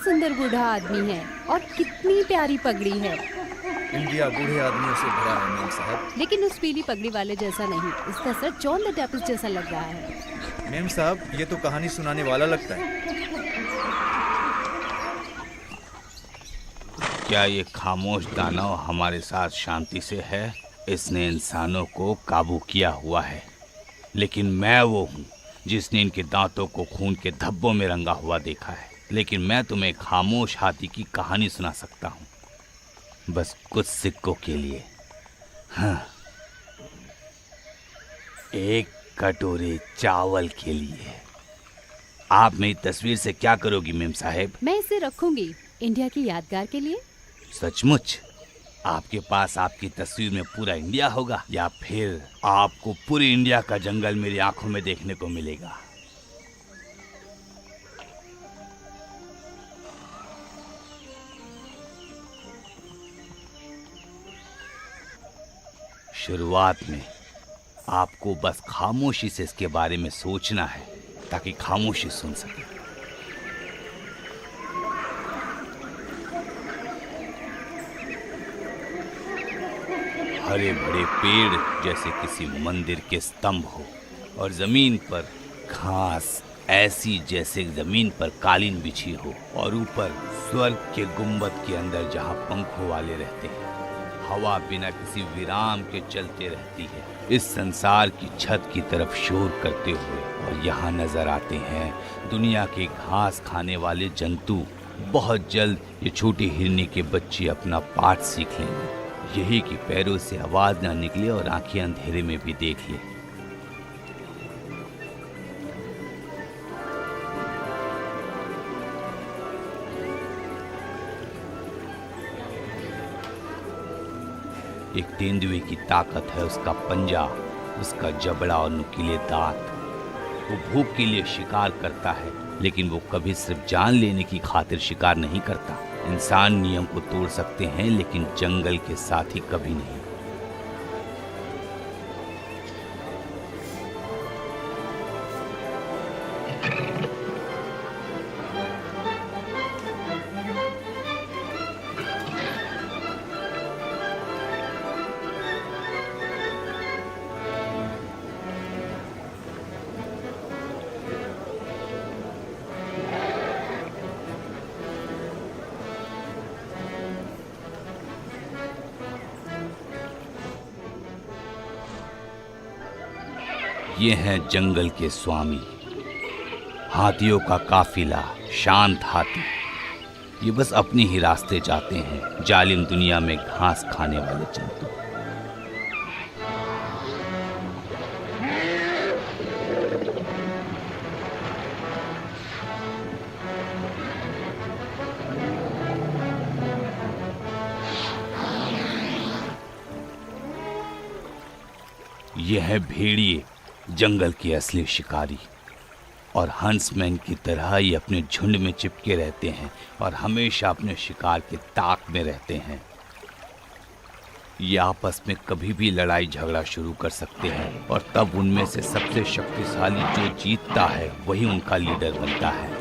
सुंदर बूढ़ा आदमी है और कितनी प्यारी पगड़ी है। इंडिया बूढ़े आदमियों से भरा है मेम साहब। लेकिन उस पीली पगड़ी वाले जैसा नहीं, इसका सर जॉन द डेपिस्ट जैसा लग रहा है। मेम साहब, ये तो कहानी सुनाने वाला लगता है। क्या ये खामोश दानव हमारे साथ शांति से है? इसने इंसानों को काबू किया हुआ है, लेकिन मैं वो हूँ जिसने इनके दांतों को खून के धब्बों में रंगा हुआ देखा है। लेकिन मैं तुम्हें खामोश हाथी की कहानी सुना सकता हूँ, बस कुछ सिक्कों के लिए। हाँ, एक कटोरे चावल के लिए। आप मेरी तस्वीर से क्या करोगी मेम साहेब? मैं इसे रखूंगी इंडिया की यादगार के लिए। सचमुच? आपके पास आपकी तस्वीर में पूरा इंडिया होगा, या फिर आपको पूरी इंडिया का जंगल मेरी आंखों में देखने को मिलेगा? शुरुआत में आपको बस खामोशी से इसके बारे में सोचना है, ताकि खामोशी सुन सके। हरे भरे पेड़ जैसे किसी मंदिर के स्तंभ हो, और जमीन पर घास ऐसी जैसे जमीन पर कालीन बिछी हो, और ऊपर स्वर्ग के गुंबद के अंदर जहां पंखों वाले रहते हैं, हवा बिना किसी विराम के चलते रहती है, इस संसार की छत की तरफ शोर करते हुए। और यहाँ नजर आते हैं दुनिया के घास खाने वाले जंतु। बहुत जल्द ये छोटी हिरनी के बच्चे अपना पाठ सीख लेंगे, यही कि पैरों से आवाज ना निकले और आंखें अंधेरे में भी देख ले। एक तेंदुए की ताकत है उसका पंजा, उसका जबड़ा और नुकीले दांत। वो भूख के लिए शिकार करता है, लेकिन वो कभी सिर्फ जान लेने की खातिर शिकार नहीं करता। इंसान नियम को तोड़ सकते हैं, लेकिन जंगल के साथ ही कभी नहीं। ये हैं जंगल के स्वामी, हाथियों का काफिला, शांत हाथी। ये बस अपने ही रास्ते जाते हैं, जालिम दुनिया में घास खाने वाले जंतु। ये है भेड़िए, जंगल के असली शिकारी। और हंसमैन की तरह ये अपने झुंड में चिपके रहते हैं और हमेशा अपने शिकार के ताक में रहते हैं। ये आपस में कभी भी लड़ाई झगड़ा शुरू कर सकते हैं, और तब उनमें से सबसे शक्तिशाली जो जीतता है वही उनका लीडर बनता है।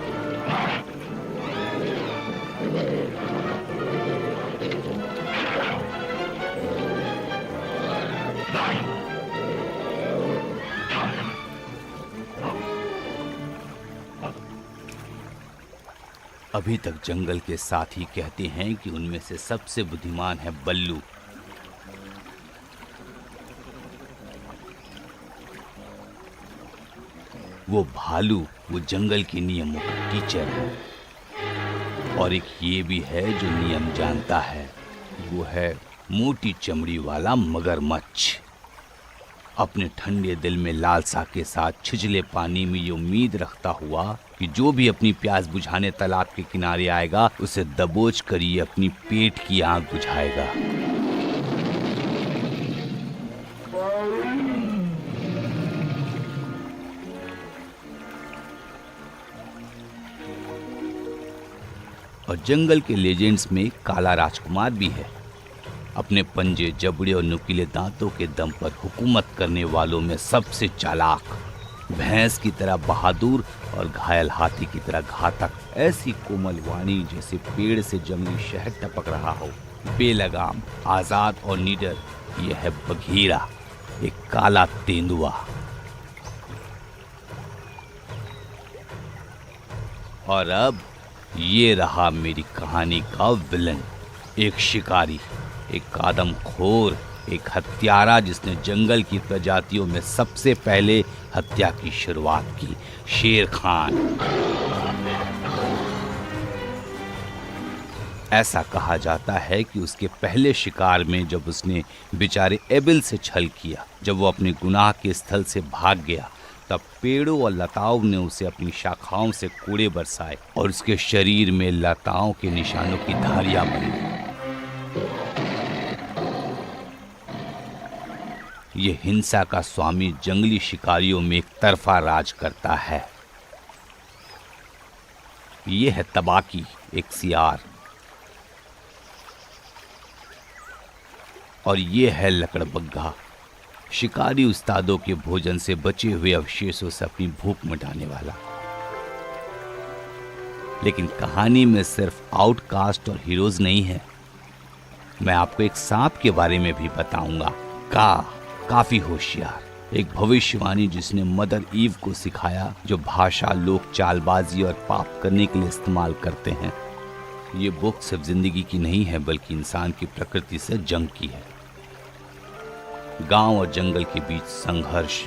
अभी तक जंगल के साथी कहते हैं कि उनमें से सबसे बुद्धिमान है बल्लू। वो भालू, वो जंगल के नियमों का टीचर है। और एक ये भी है जो नियम जानता है, वो है मोटी चमड़ी वाला मगरमच्छ। अपने ठंडे दिल में लालसा के साथ छिछले पानी में ये उम्मीद रखता हुआ कि जो भी अपनी प्यास बुझाने तालाब के किनारे आएगा, उसे दबोच कर ये अपनी पेट की आग बुझाएगा। और जंगल के लेजेंड्स में काला राजकुमार भी है। अपने पंजे, जबड़े और नुकीले दांतों के दम पर हुकूमत करने वालों में सबसे चालाक। भैंस की तरह बहादुर और घायल हाथी की तरह घातक। ऐसी कोमल वाणी जैसे पेड़ से जंगली शहद टपक रहा हो, बेलगाम, आजाद और निडर। यह है बघीरा, एक काला तेंदुआ। और अब ये रहा मेरी कहानी का विलन, एक शिकारी, एक आदमखोर, एक हत्यारा जिसने जंगल की प्रजातियों में सबसे पहले हत्या की शुरुआत की, शेर खान। ऐसा कहा जाता है कि उसके पहले शिकार में जब उसने बेचारे एबिल से छल किया, जब वो अपने गुनाह के स्थल से भाग गया, तब पेड़ों और लताओं ने उसे अपनी शाखाओं से कूड़े बरसाए और उसके शरीर में लताओं के निशानों की धारियां बनी। ये हिंसा का स्वामी जंगली शिकारियों में एक तरफा राज करता है। ये है तबाकी, एक सियार। और ये है लकड़बग्घा, शिकारी उस्तादों के भोजन से बचे हुए अवशेषों से अपनी भूख मिटाने वाला। लेकिन कहानी में सिर्फ आउटकास्ट और हीरोज नहीं है। मैं आपको एक सांप के बारे में भी बताऊंगा, काफी होशियार, एक भविष्यवाणी जिसने मदर ईव को सिखाया जो भाषा लोग चालबाजी और पाप करने के लिए इस्तेमाल करते हैं। ये बुक सिर्फ जिंदगी की नहीं है बल्कि इंसान की प्रकृति से जंग की है। गांव और जंगल के बीच संघर्ष,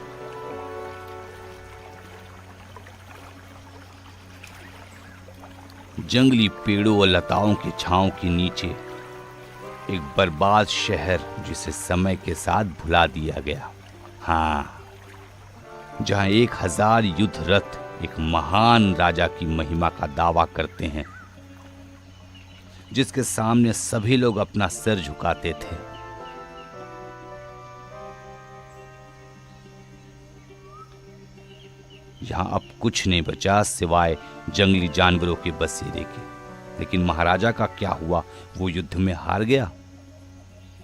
जंगली पेड़ों और लताओं की छांव के नीचे एक बर्बाद शहर जिसे समय के साथ भुला दिया गया। हाँ, जहां 1000 युद्ध रथ एक महान राजा की महिमा का दावा करते हैं, जिसके सामने सभी लोग अपना सिर झुकाते थे। यहां अब कुछ नहीं बचा सिवाय जंगली जानवरों के बसेरे के। लेकिन महाराजा का क्या हुआ? वो युद्ध में हार गया।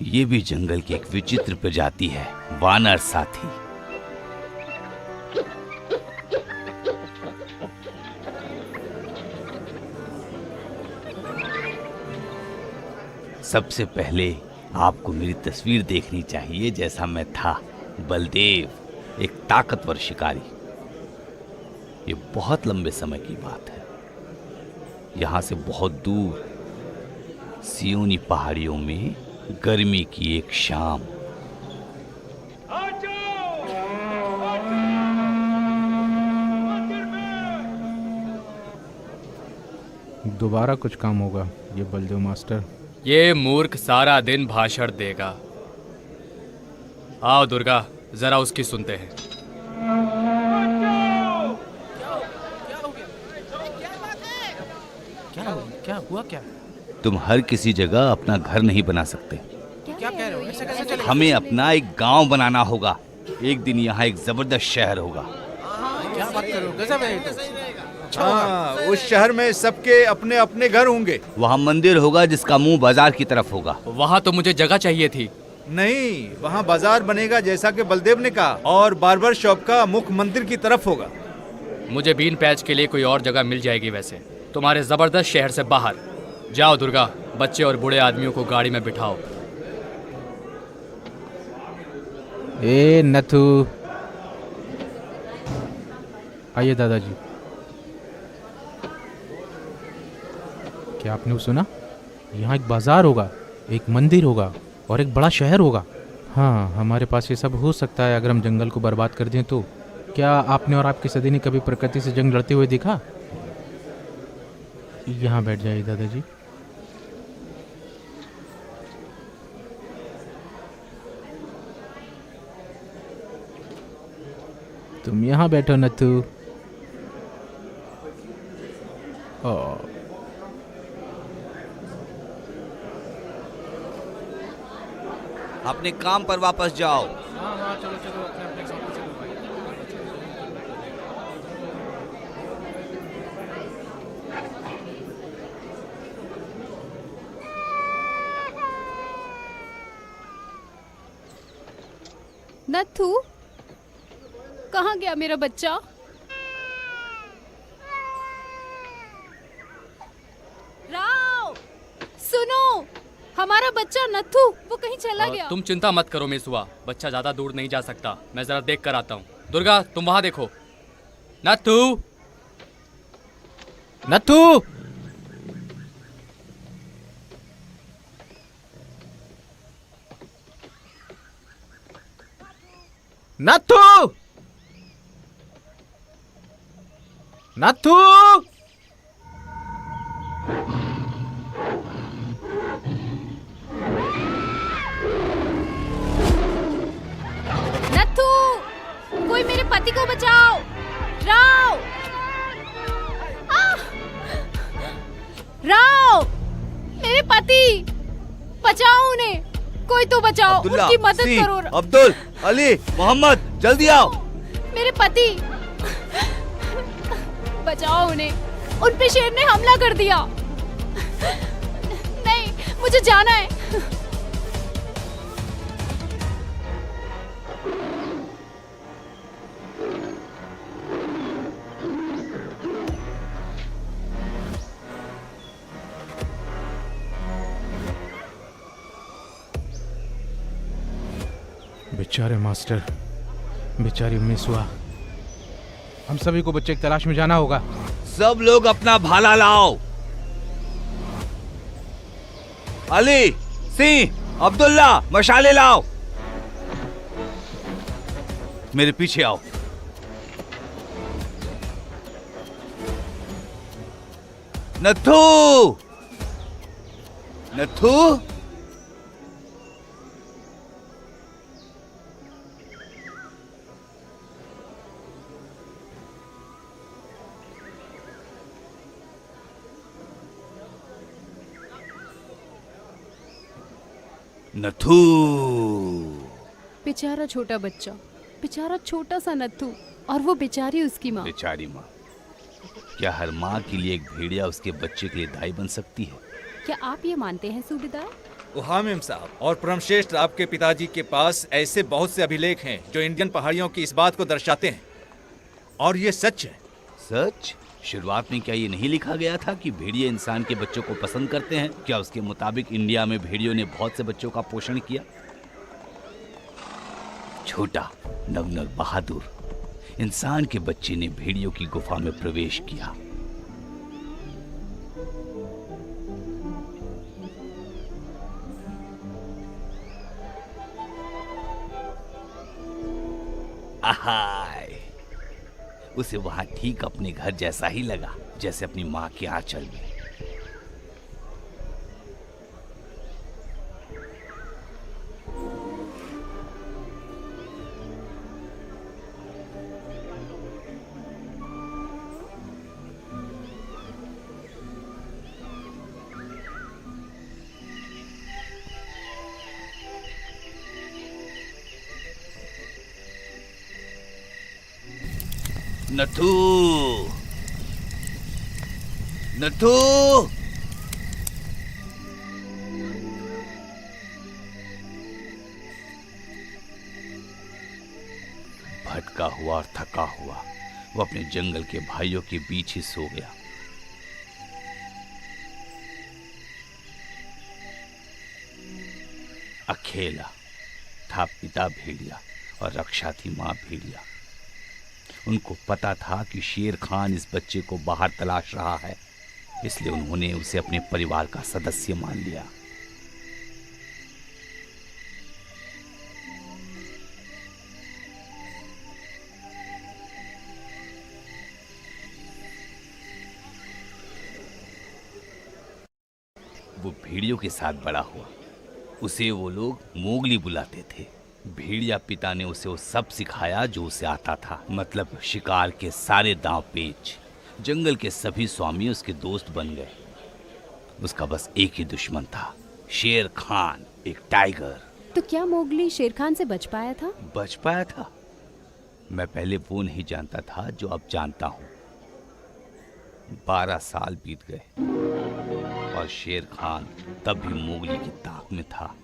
ये भी जंगल की एक विचित्र प्रजाति है, वानर साथी। सबसे पहले आपको मेरी तस्वीर देखनी चाहिए जैसा मैं था। बलदेव, एक ताकतवर शिकारी। ये बहुत लंबे समय की बात है। यहां से बहुत दूर सियोनी पहाड़ियों में गर्मी की एक शाम। दोबारा कुछ काम होगा ये बलदेव मास्टर। ये मूर्ख सारा दिन भाषण देगा। आओ दुर्गा, जरा उसकी सुनते हैं। क्या हुआ? तुम हर किसी जगह अपना घर नहीं बना सकते। क्या कह रहे हो? ऐसे कैसे चलेगा? हमें अपना एक गांव बनाना होगा। एक दिन यहाँ एक जबरदस्त शहर होगा। क्या बात कर रहे हो? गजब है ये तो। हाँ, उस शहर में सबके अपने अपने घर होंगे। वहाँ मंदिर होगा जिसका मुंह बाजार की तरफ होगा। वहाँ तो मुझे जगह चाहिए थी। नहीं, वहाँ बाजार बनेगा जैसा कि बलदेव ने कहा, और बार्बर शॉप का मुख मंदिर की तरफ होगा। मुझे बीन पैच के लिए कोई और जगह मिल जाएगी। वैसे तुम्हारे जबरदस्त शहर से बाहर जाओ दुर्गा, बच्चे और बूढ़े आदमियों को गाड़ी में बिठाओ। ए नथु, आइए दादाजी। क्या आपने वो सुना? यहाँ एक बाजार होगा, एक मंदिर होगा और एक बड़ा शहर होगा। हाँ, हमारे पास ये सब हो सकता है अगर हम जंगल को बर्बाद कर दें तो। क्या आपने और आपकी सदी ने कभी प्रकृति से जंग लड़ते हुए देखा? यहाँ बैठ जाइए दादाजी। तुम यहाँ बैठो नथु। अपने काम पर वापस जाओ। हाँ, चलो चलो, अपने अपने काम पे चलो भाई। नथु, कहाँ गया मेरा बच्चा? राव, सुनो, हमारा बच्चा नथु वो कहीं चला गया। तुम चिंता मत करो मिसुआ, बच्चा ज्यादा दूर नहीं जा सकता। मैं जरा देख कर आता हूँ। दुर्गा, तुम वहां देखो। नथु, नथु, नथु, नथु, नथु, कोई मेरे पति को बचाओ। राव, राव, मेरे पति, बचाओ उन्हें, कोई तो बचाओ, उनकी मदद करो। अब्दुल, अली, मोहम्मद, जल्दी आओ। मेरे पति, बचाओ उन्हें, उन पे शेर ने हमला कर दिया। नहीं, मुझे जाना है। बेचारे मास्टर, बेचारी मिसुआ, हम सभी को बच्चे की तलाश में जाना होगा। सब लोग अपना भाला लाओ। अली, सिंह, अब्दुल्ला, मशाले लाओ। मेरे पीछे आओ। नथु, नथु, नथु। बेचारा छोटा बच्चा, बेचारा छोटा सा नथु, और वो बेचारी उसकी माँ। बेचारी माँ। क्या हर माँ के लिए एक भेड़िया उसके बच्चे के लिए दाई बन सकती है? क्या आप ये मानते हैं सूबेदार? हाँ मेम साहब, और परमश्रेष्ठ आपके पिताजी के पास ऐसे बहुत से अभिलेख हैं जो इंडियन पहाड़ियों की इस बात को दर्शाते हैं, और ये सच है। सच? शुरुआत में क्या ये नहीं लिखा गया था कि भेड़िए इंसान के बच्चों को पसंद करते हैं? क्या उसके मुताबिक इंडिया में भेड़ियों ने बहुत से बच्चों का पोषण किया? छोटा नवनव बहादुर इंसान के बच्चे ने भेड़ियों की गुफा में प्रवेश किया। आहाय, उसे वहां ठीक अपने घर जैसा ही लगा, जैसे अपनी मां के आंचल में। नथु, नथु, भटका हुआ और थका हुआ वो अपने जंगल के भाइयों के बीच ही सो गया। अकेला था पिता भेड़िया और रक्षा थी मां भेड़िया। उनको पता था कि शेर खान इस बच्चे को बाहर तलाश रहा है, इसलिए उन्होंने उसे अपने परिवार का सदस्य मान लिया। वो भेड़ियों के साथ बड़ा हुआ। उसे वो लोग मोगली बुलाते थे। भेड़िया पिता ने उसे वो सब सिखाया जो उसे आता था, मतलब शिकार के सारे दांव पेच। जंगल के सभी स्वामी उसके दोस्त बन गए। उसका बस एक ही दुश्मन था, शेर खान, एक टाइगर। तो क्या मोगली शेर खान से बच पाया था? बच पाया था? मैं पहले वो नहीं जानता था जो अब जानता हूँ। 12 साल बीत गए और शेर खान तब भी मोगली की ताक में था।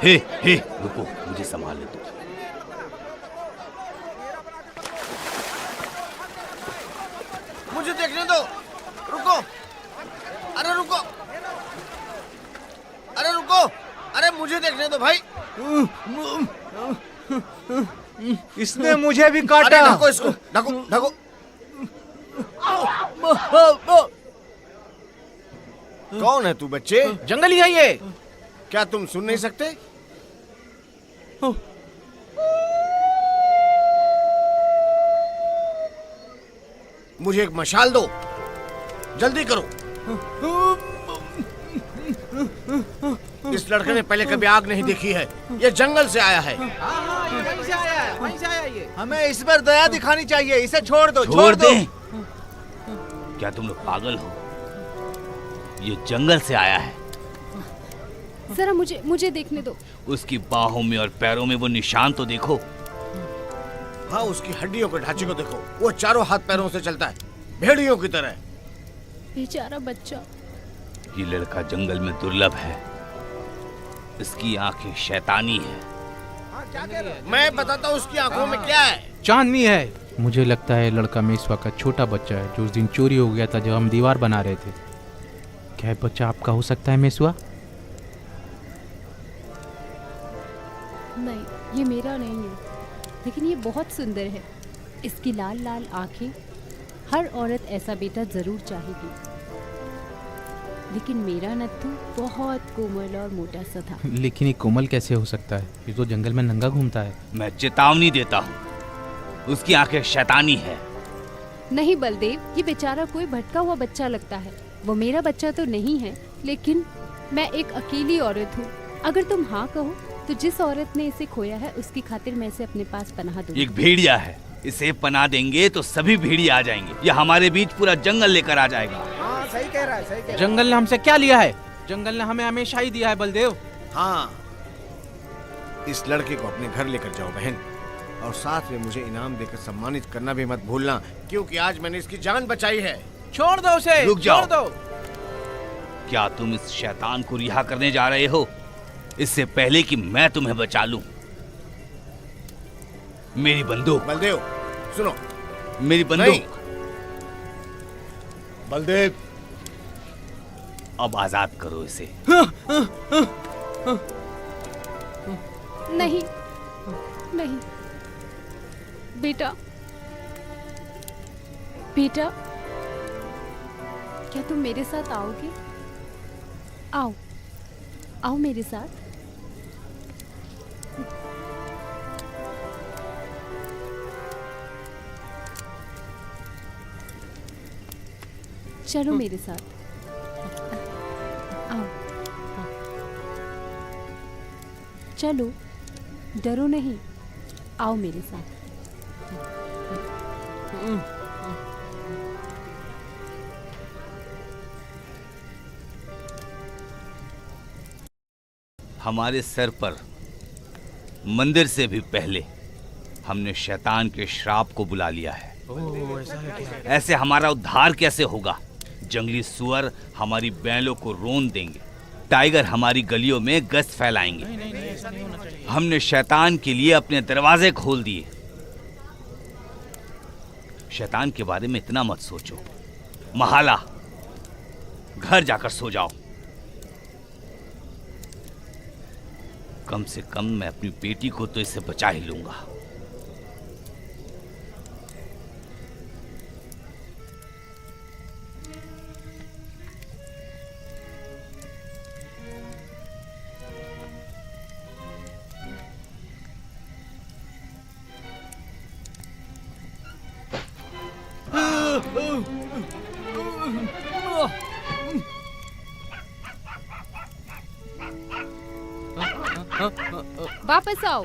हे हे रुको, मुझे संभालने दो। मुझे देखने दो, रुको, अरे रुको। मुझे देखने दो भाई। इसने मुझे भी अरे काटा। ढको इसको, ढको ढको। कौन है तू बच्चे? जंगली है ये। क्या तुम सुन नहीं सकते? मुझे एक मशाल दो, जल्दी करो। इस लड़के ने पहले कभी आग नहीं देखी है, ये जंगल से आया है। वहीं से आया है, वहीं से आया ये। हमें इस पर दया दिखानी चाहिए, इसे छोड़ दो, छोड़ दे। क्या तुम लोग पागल हो? ये जंगल से आया है। जरा मुझे देखने दो। उसकी बाहों में और पैरों में वो निशान तो देखो। हाँ, उसकी हड्डियों के ढांचे को देखो, वो चारों हाथ पैरों से चलता है, भेड़ियों की तरह। बेचारा बच्चा। ये लड़का जंगल में दुर्लभ है। इसकी आंखें शैतानी है। मैं बताता हूँ उसकी आंखों में क्या है। चांदनी है। मुझे लगता है लड़का मेसवा का छोटा बच्चा है जो उस दिन चोरी हो गया था जब हम दीवार बना रहे थे। क्या बच्चा आपका हो सकता है मेसवा? नहीं, ये मेरा नहीं है, लेकिन ये बहुत सुंदर है। इसकी लाल लाल आंखें। हर औरत ऐसा बेटा जरूर चाहेगी, लेकिन मेरा नत्थू बहुत कोमल और मोटा सा था। लेकिन ये कोमल कैसे हो सकता है? ये तो जंगल में नंगा घूमता है। मैं चेतावनी देता हूँ, उसकी आंखें शैतानी है। नहीं बलदेव, ये बेचारा कोई भटका हुआ बच्चा लगता है। वो मेरा बच्चा तो नहीं है, लेकिन मैं एक अकेली औरत हूँ। अगर तुम हाँ कहो तो जिस औरत ने इसे खोया है उसकी खातिर मैं इसे अपने पास पनाह दूंगी। एक भेड़िया है, इसे पनाह देंगे तो सभी भेड़िया आ जाएंगे। ये हमारे बीच पूरा जंगल लेकर आ जाएगा। जंगल ने हमसे क्या लिया है? जंगल ने हमें हमेशा ही दिया है बलदेव। हाँ, इस लड़के को अपने घर लेकर जाओ बहन, और साथ में मुझे इनाम देकर सम्मानित करना भी मत भूलना, क्योंकि आज मैंने इसकी जान बचाई है। छोड़ दो उसे। रुक जाओ। छोड़ दो। क्या तुम इस शैतान को रिहा करने जा रहे हो? इससे पहले कि मैं तुम्हें बचा लूं। मेरी बंदूक। बलदेव सुनो। मेरी नहीं। बंदूक। बलदेव, अब आजाद करो इसे। नहीं नहीं बेटा, बेटा क्या तुम मेरे साथ आओगे? आओ आओ मेरे साथ। चलो मेरे साथ, आओ। चलो, डरो नहीं, आओ मेरे साथ। हमारे सर पर मंदिर से भी पहले हमने शैतान के श्राप को बुला लिया है। ऐसे हमारा उद्धार कैसे होगा? जंगली सुअर हमारी बैलों को रोन देंगे, टाइगर हमारी गलियों में गश्त फैलाएंगे। हमने शैतान के लिए अपने दरवाजे खोल दिए। शैतान के बारे में इतना मत सोचो। महाला, घर जाकर सो जाओ। कम से कम मैं अपनी बेटी को तो इससे बचा ही लूंगा। वापस आओ।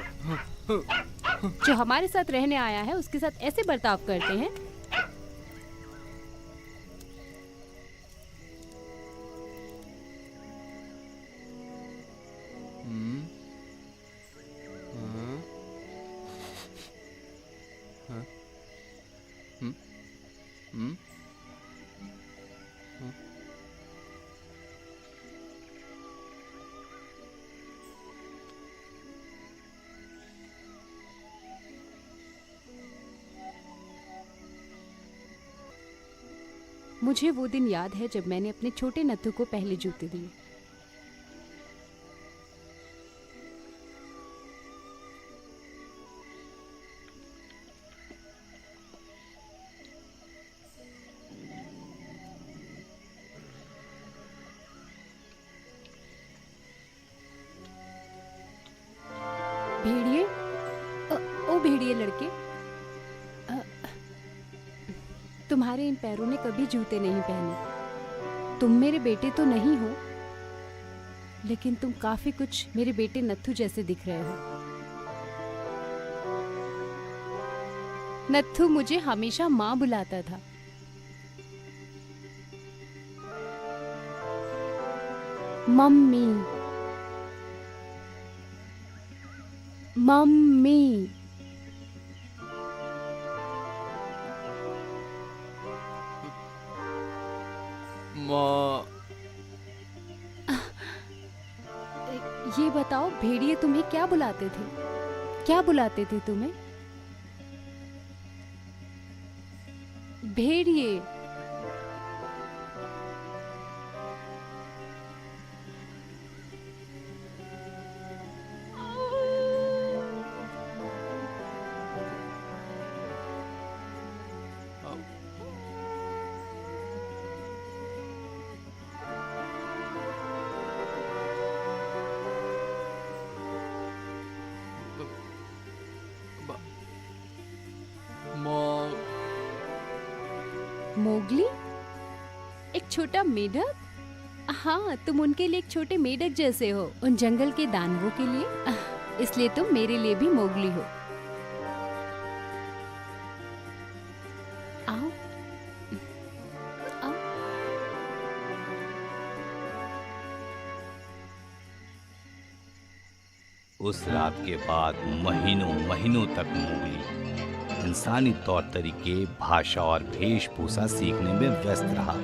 जो हमारे साथ रहने आया है उसके साथ ऐसे बर्ताव करते हैं? मुझे वो दिन याद है जब मैंने अपने छोटे नत्थू को पहले जूते दिए। भेड़िए लड़के, तुम्हारे इन पैरों ने कभी जूते नहीं पहने। तुम मेरे बेटे तो नहीं हो, लेकिन तुम काफी कुछ मेरे बेटे नत्थु जैसे दिख रहे हो। नत्थु मुझे हमेशा माँ बुलाता था। Mummy mummy. माँ, ये बताओ भेड़िए तुम्हें क्या बुलाते थे? क्या बुलाते थे तुम्हें? भेड़िए। माँ, मोगली, एक छोटा मेढक? हाँ, तुम उनके लिए एक छोटे मेढक जैसे हो, उन जंगल के दानवों के लिए। इसलिए तुम मेरे लिए भी मोगली हो। आओ आओ। उस रात के बाद महीनों महीनों तक मोगली इंसानी तौर तरीके, भाषा और वेशभूषा सीखने में व्यस्त रहा।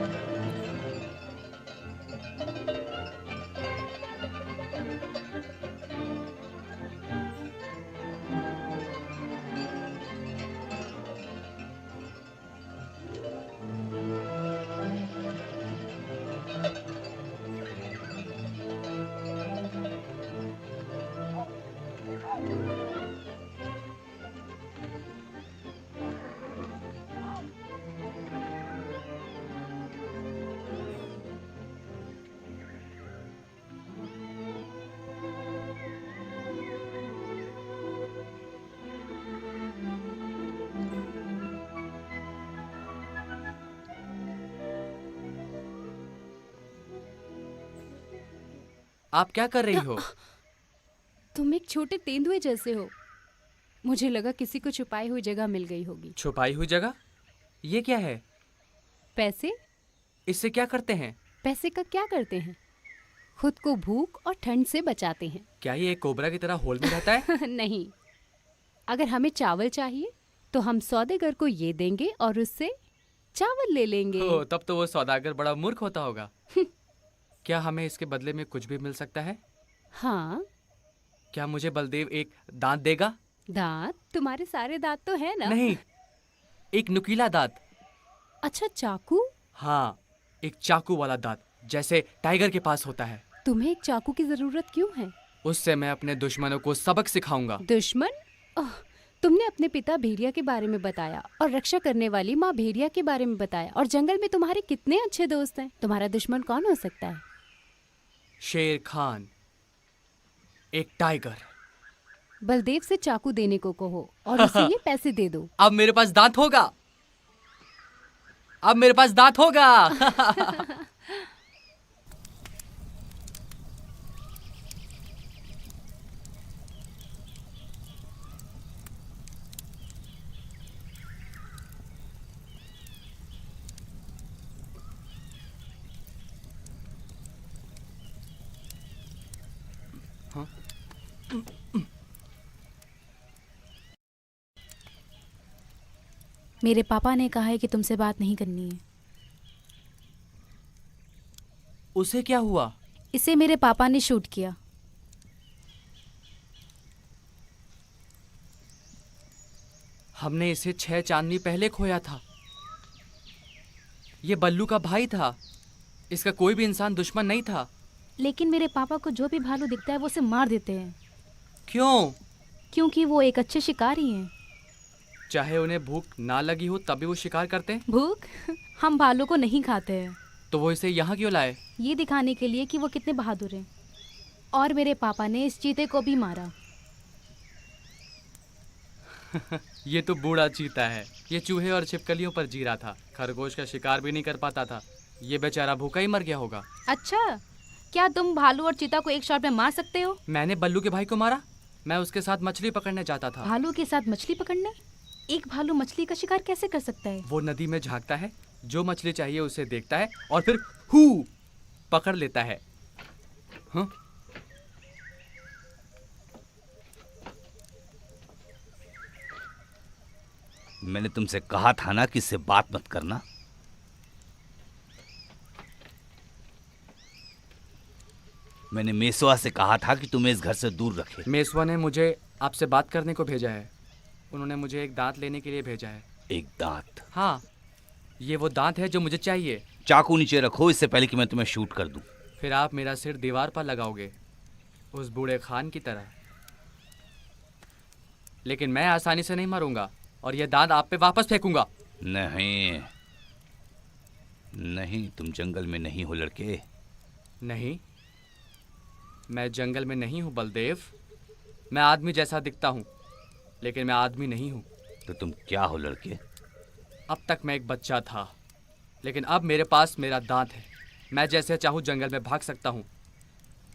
आप क्या कर रही हो? तुम एक छोटे तेंदुए जैसे हो। मुझे लगा किसी को छुपाई हुई जगह मिल गई होगी। छुपाई हुई जगह? ये क्या है? पैसे? इससे क्या करते हैं? पैसे का क्या करते हैं? खुद को भूख और ठंड से बचाते हैं। क्या ये एक कोबरा की तरह होल में रहता है? नहीं, अगर हमें चावल चाहिए तो हम सौदेगर को ये देंगे और उससे चावल ले लेंगे। ओ, तब तो वो सौदागर बड़ा मूर्ख होता होगा। क्या हमें इसके बदले में कुछ भी मिल सकता है? हाँ। क्या मुझे बलदेव एक दांत देगा? दांत? तुम्हारे सारे दांत तो है ना? नहीं, एक नुकीला दांत। अच्छा, चाकू? हाँ, एक चाकू वाला दांत, जैसे टाइगर के पास होता है। तुम्हें एक चाकू की जरूरत क्यों है? उससे मैं अपने दुश्मनों को सबक सिखाऊंगा। दुश्मन? ओह, तुमने अपने पिता भेड़िया के बारे में बताया और रक्षा करने वाली माँ भेड़िया के बारे में बताया, और जंगल में तुम्हारे कितने अच्छे दोस्त हैं। तुम्हारा दुश्मन कौन हो सकता है? शेर खान, एक टाइगर। बलदेव से चाकू देने को कहो और उसे ये पैसे दे दो। अब मेरे पास दांत होगा। अब मेरे पास दांत होगा। मेरे पापा ने कहा है कि तुमसे बात नहीं करनी है। उसे क्या हुआ? इसे मेरे पापा ने शूट किया। हमने इसे 6 चांदनी पहले खोया था। ये बल्लू का भाई था। इसका कोई भी इंसान दुश्मन नहीं था। लेकिन मेरे पापा को जो भी भालू दिखता है वो उसे मार देते हैं। क्यों? क्योंकि वो एक अच्छे शिकारी हैं। चाहे उन्हें भूख ना लगी हो तभी वो शिकार करते हैं। भूख? हम भालू को नहीं खाते हैं। तो वो इसे यहाँ क्यों लाए? ये दिखाने के लिए कि वो कितने बहादुर हैं। और मेरे पापा ने इस चीते को भी मारा। ये तो बूढ़ा चीता है। ये चूहे और छिपकलियों पर जी रहा था, खरगोश का शिकार भी नहीं कर पाता था। ये बेचारा भूखा ही मर गया होगा। अच्छा, क्या तुम भालू और चीता को एक शॉट में मार सकते हो? मैंने बल्लू के भाई को मारा। मैं उसके साथ मछली पकड़ने जाता था। भालू के साथ मछली पकड़ने? एक भालू मछली का शिकार कैसे कर सकता है? वो नदी में झांकता है, जो मछली चाहिए उसे देखता है और फिर हू पकड़ लेता है। हाँ? मैंने तुमसे कहा था ना कि इससे बात मत करना। मैंने मेसवा से कहा था कि तुम्हें इस घर से दूर रखे। मेसवा ने मुझे आपसे बात करने को भेजा है। उन्होंने मुझे एक दांत लेने के लिए भेजा है। एक दांत? हाँ, ये वो दांत है जो मुझे चाहिए। चाकू नीचे रखो इससे पहले कि मैं तुम्हें शूट कर दूं। फिर आप मेरा सिर दीवार पर लगाओगे, उस बूढ़े खान की तरह। लेकिन मैं आसानी से नहीं मरूंगा और ये दांत आप पे वापस फेंकूंगा। नहीं नहीं, तुम जंगल में नहीं हो लड़के। नहीं, मैं जंगल में नहीं हूँ बलदेव। मैं आदमी जैसा दिखता हूँ, लेकिन मैं आदमी नहीं हूँ। तो तुम क्या हो लड़के? अब तक मैं एक बच्चा था, लेकिन अब मेरे पास मेरा दांत है। मैं जैसे चाहूँ जंगल में भाग सकता हूँ।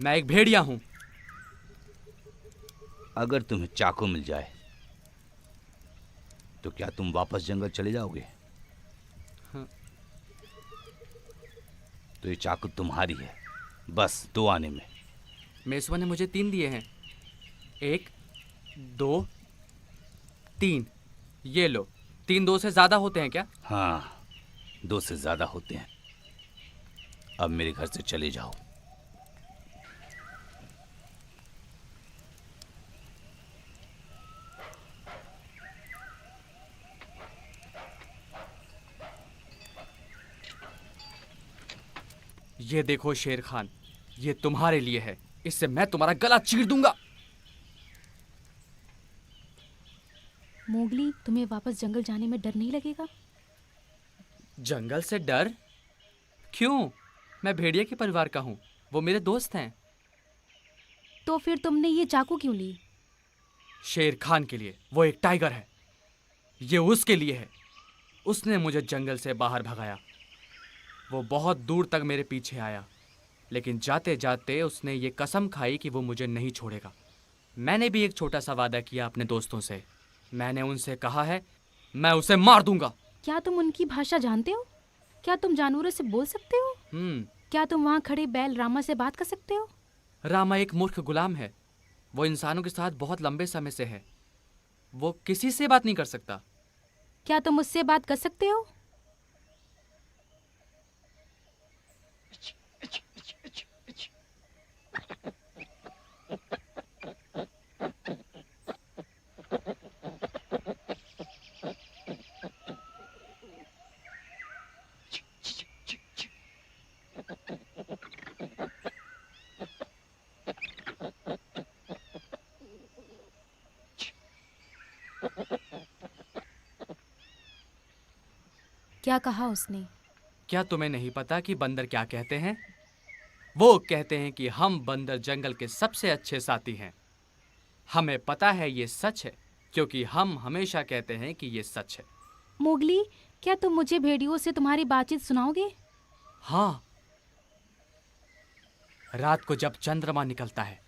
मैं एक भेड़िया हूँ। अगर तुम्हें चाकू मिल जाए तो क्या तुम वापस जंगल चले जाओगे? हाँ। तो ये चाकू तुम्हारी है, बस 2 आने में। मेसवा ने मुझे 3 दिए हैं। 1 2 3। ये लो। 3 2 से ज्यादा होते हैं क्या? हाँ, 2 से ज्यादा होते हैं। अब मेरे घर से चले जाओ। ये देखो शेर खान, ये तुम्हारे लिए है। इससे मैं तुम्हारा गला चीर दूंगा। मोगली, तुम्हें वापस जंगल जाने में डर नहीं लगेगा? जंगल से डर? क्यों? मैं भेड़िया के परिवार का हूँ, वो मेरे दोस्त हैं। तो फिर तुमने ये चाकू क्यों ली? शेर खान के लिए। वो एक टाइगर है। ये उसके लिए है। उसने मुझे जंगल से बाहर भगाया। वो बहुत दूर तक मेरे पीछे आया, लेकिन जाते जाते उसने ये कसम खाई कि वो मुझे नहीं छोड़ेगा। मैंने भी एक छोटा सा वादा किया अपने दोस्तों से। मैंने उनसे कहा है मैं उसे मार दूंगा। क्या तुम उनकी भाषा जानते हो? क्या तुम जानवरों से बोल सकते हो? क्या तुम वहाँ खड़े बैल रामा से बात कर सकते हो? रामा एक मूर्ख गुलाम है। वो इंसानों के साथ बहुत लंबे समय से है। वो किसी से बात नहीं कर सकता। क्या तुम उससे बात कर सकते हो? क्या कहा उसने? क्या तुम्हें नहीं पता कि बंदर क्या कहते हैं? वो कहते हैं कि हम बंदर जंगल के सबसे अच्छे साथी हैं। हमें पता है ये सच है, क्योंकि हम हमेशा कहते हैं कि ये सच है। मोगली, क्या तुम मुझे भेड़ियों से तुम्हारी बातचीत सुनाओगे? हाँ, रात को जब चंद्रमा निकलता है।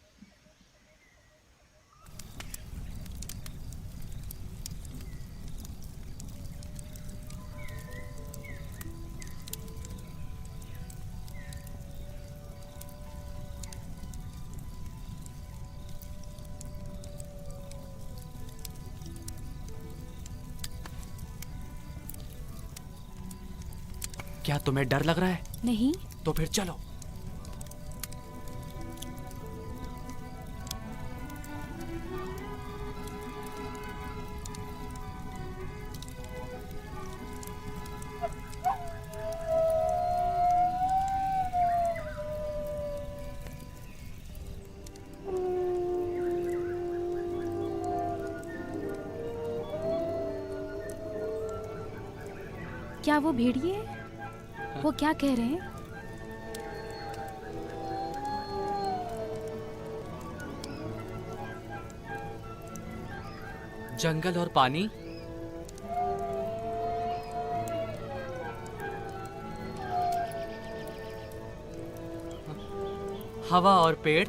क्या तुम्हें डर लग रहा है? नहीं। तो फिर चलो। क्या वो भेड़िए हैं? वो क्या कह रहे हैं? जंगल और पानी, हवा और पेड़।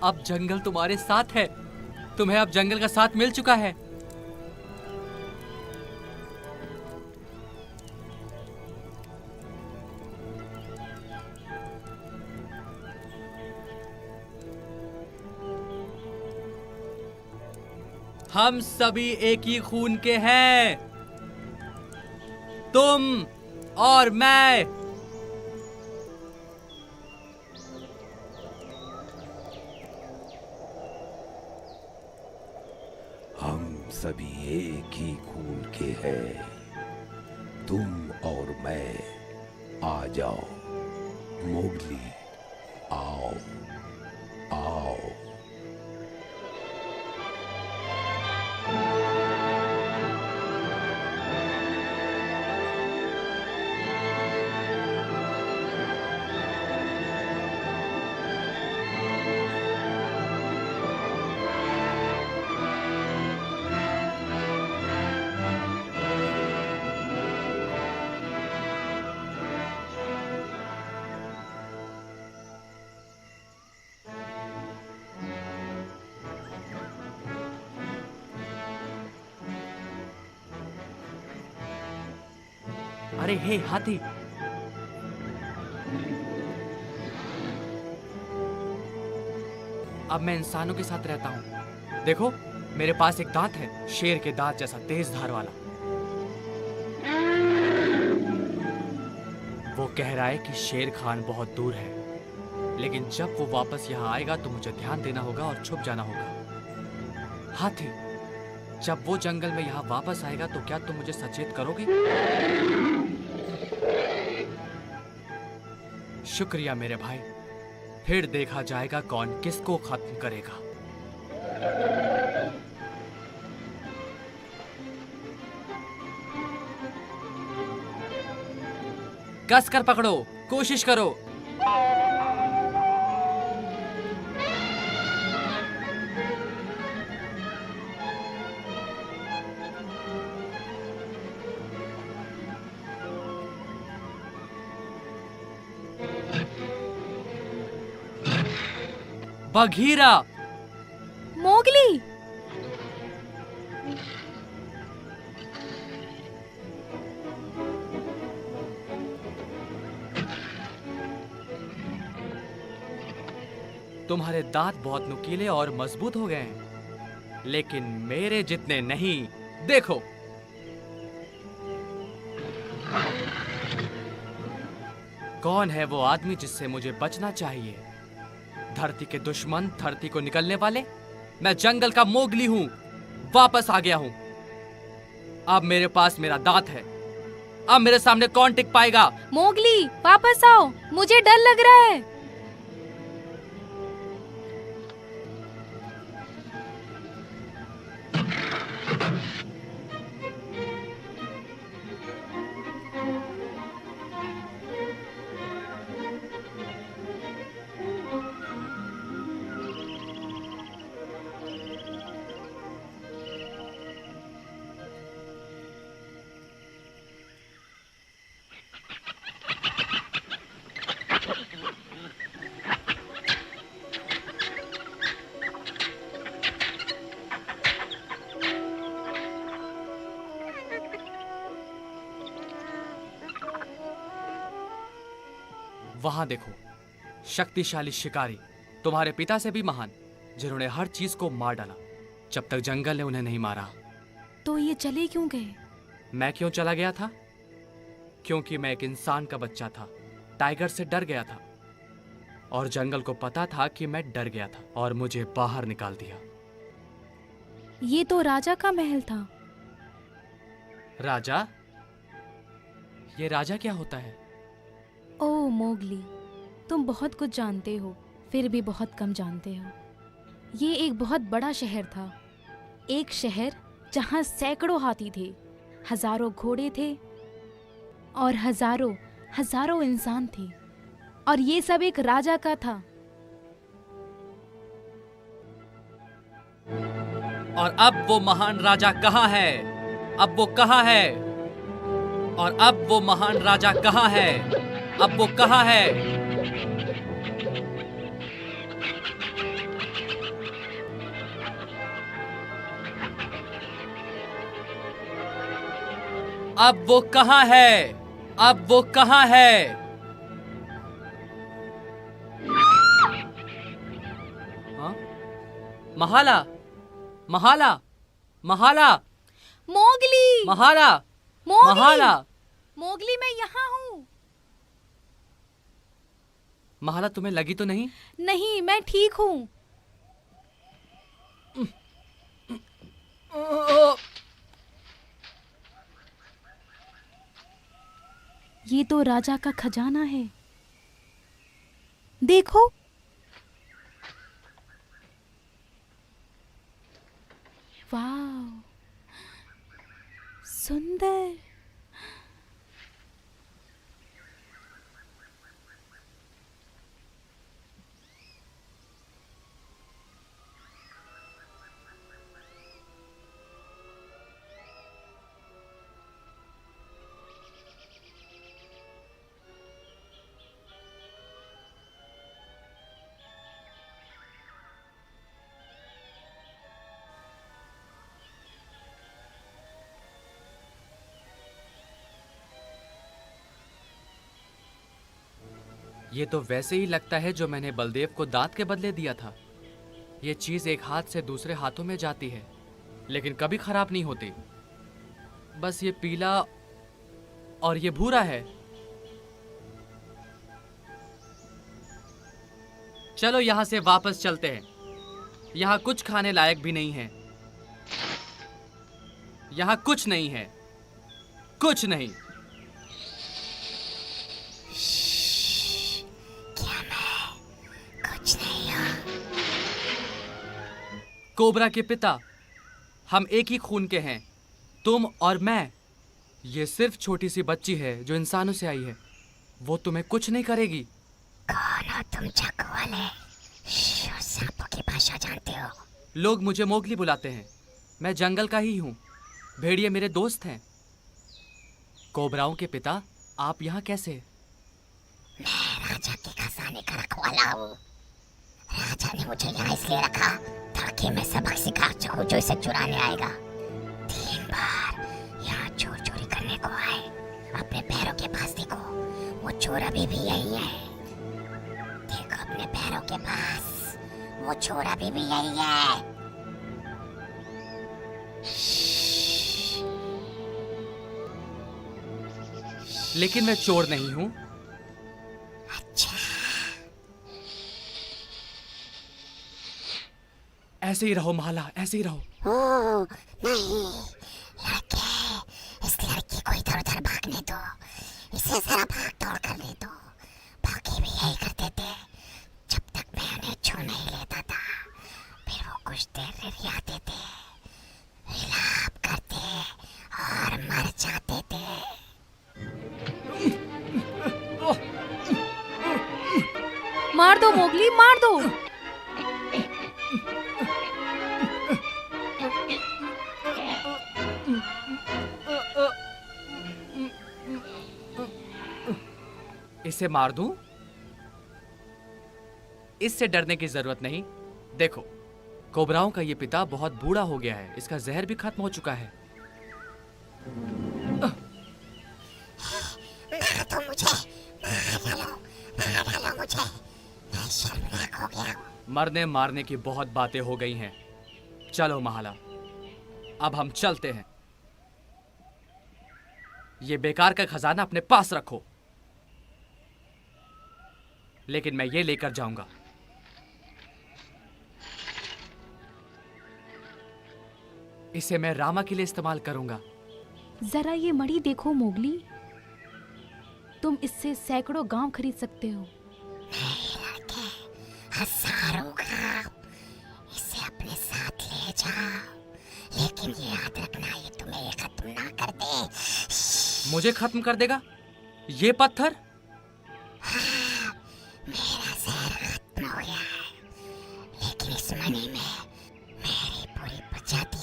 अब जंगल तुम्हारे साथ है। तुम्हें अब जंगल का साथ मिल चुका है। हम सभी एक ही खून के हैं, तुम और मैं। हम सभी एक ही खून के हैं, तुम और मैं। आ जाओ मोगली, आओ आओ। अरे हे हाथी, अब मैं इंसानों के साथ रहता हूँ। देखो, मेरे पास एक दांत है, शेर के दांत जैसा तेज धार वाला। वो कह रहा है कि शेर खान बहुत दूर है, लेकिन जब वो वापस यहाँ आएगा तो मुझे ध्यान देना होगा और छुप जाना होगा। हाथी, जब वो जंगल में यहाँ वापस आएगा तो क्या तुम मुझे सचेत करोगे? शुक्रिया मेरे भाई। फिर देखा जाएगा कौन किसको खत्म करेगा। कस कर पकड़ो, कोशिश करो। बघीरा। मोगली, तुम्हारे दांत बहुत नुकीले और मजबूत हो गए हैं, लेकिन मेरे जितने नहीं। देखो, कौन है वो आदमी जिससे मुझे बचना चाहिए? धरती के दुश्मन, धरती को निकलने वाले। मैं जंगल का मोगली हूं, वापस आ गया हूं। अब मेरे पास मेरा दांत है। अब मेरे सामने कौन टिक पाएगा? मोगली वापस आओ, मुझे डर लग रहा है। वहां देखो, शक्तिशाली शिकारी, तुम्हारे पिता से भी महान, जिन्होंने हर चीज को मार डाला जब तक जंगल ने उन्हें नहीं मारा। तो ये चले क्यों गए? मैं क्यों चला गया था? क्योंकि मैं एक इंसान का बच्चा था, टाइगर से डर गया था, और जंगल को पता था कि मैं डर गया था और मुझे बाहर निकाल दिया। ये तो राजा का महल था। राजा? ये राजा क्या होता है? ओ मोगली, तुम बहुत कुछ जानते हो, फिर भी बहुत कम जानते हो। ये एक बहुत बड़ा शहर था, एक शहर जहाँ सैकड़ों हाथी थे, हजारों घोड़े थे और हजारों हजारों इंसान थे, और ये सब एक राजा का था। और अब वो महान राजा कहाँ है? अब वो कहाँ है? और अब वो महान राजा कहाँ है? अब वो कहाँ है? अब वो कहाँ है? अब वो कहाँ है? हाँ? महाला, महाला, महाला, मोगली, महाला, मोगली, महाला, मोगली, मैं यहाँ हूँ। महाला, तुम्हें लगी तो नहीं? नहीं, मैं ठीक हूँ। ये तो राजा का खजाना है। देखो, वाह, सुंदर। ये तो वैसे ही लगता है जो मैंने बलदेव को दांत के बदले दिया था। ये चीज एक हाथ से दूसरे हाथों में जाती है, लेकिन कभी खराब नहीं होती। बस ये पीला और ये भूरा है। चलो यहां से वापस चलते हैं। यहां कुछ खाने लायक भी नहीं है। यहां कुछ नहीं है, कुछ नहीं। कोबरा के पिता, हम एक ही खून के हैं, तुम और मैं। ये सिर्फ छोटी सी बच्ची है जो इंसानों से आई है। वो तुम्हें कुछ नहीं करेगी। कौन हो तुम चाकू वाले? सांपों की भाषा जानते हो? लोग मुझे मोगली बुलाते हैं। मैं जंगल का ही हूँ। भेड़िए मेरे दोस्त हैं। कोबराओं के पिता, आप यहाँ कैसे? मैं राजा के खजाने का रखवाला हूँ। राजा ने मुझे यहाँ इसलिए रखा ताकि मैं सबक सिखा सकूं जो इसे चुराने आएगा। 3 बार यहाँ चोर चोरी करने को आए। अपने पैरों के पास देखो, वो चोर अभी भी यही है। देखो अपने पैरों के पास, वो चोर अभी भी यही है। लेकिन मैं चोर नहीं हूँ। अच्छा, ऐसे ही रहो माला, ऐसे ही रहो। ओ नहीं, लड़के, इस लड़की को इधर उधर भागने दो। इसे जरा भाग दौड़ करने दो। बाकी भी यही करते थे जब तक मैं उन्हें छू नहीं लेता था। फिर वो कुछ देर रियाते थे, विलाप करते और मर जाते थे। मार दो मोगली, मार दो। इसे मार दूं? इससे डरने की जरूरत नहीं। देखो, कोबराओं का ये पिता बहुत बूढ़ा हो गया है। इसका जहर भी खत्म हो चुका है। तो मुझे मार डालो मुझे। मैं शर्मनाक हो गया हूँ। मरने मारने की बहुत बातें हो गई हैं। चलो महाला, अब हम चलते हैं। ये बेकार का खजाना अपने पास रखो, लेकिन मैं ये लेकर जाऊंगा। इसे मैं रामा के लिए इस्तेमाल करूंगा। जरा ये मणि देखो मोगली, तुम इससे सैकड़ों गांव खरीद सकते हो। हजारों गाँव, इसे अपने साथ ले जाओ, लेकिन ये याद रखना ये तुम्हें खत्म ना कर दे। मुझे खत्म कर देगा ये पत्थर? मेरा जहर खत्म हो गया है, लेकिन इस मणि में मेरी पूरी प्रजाति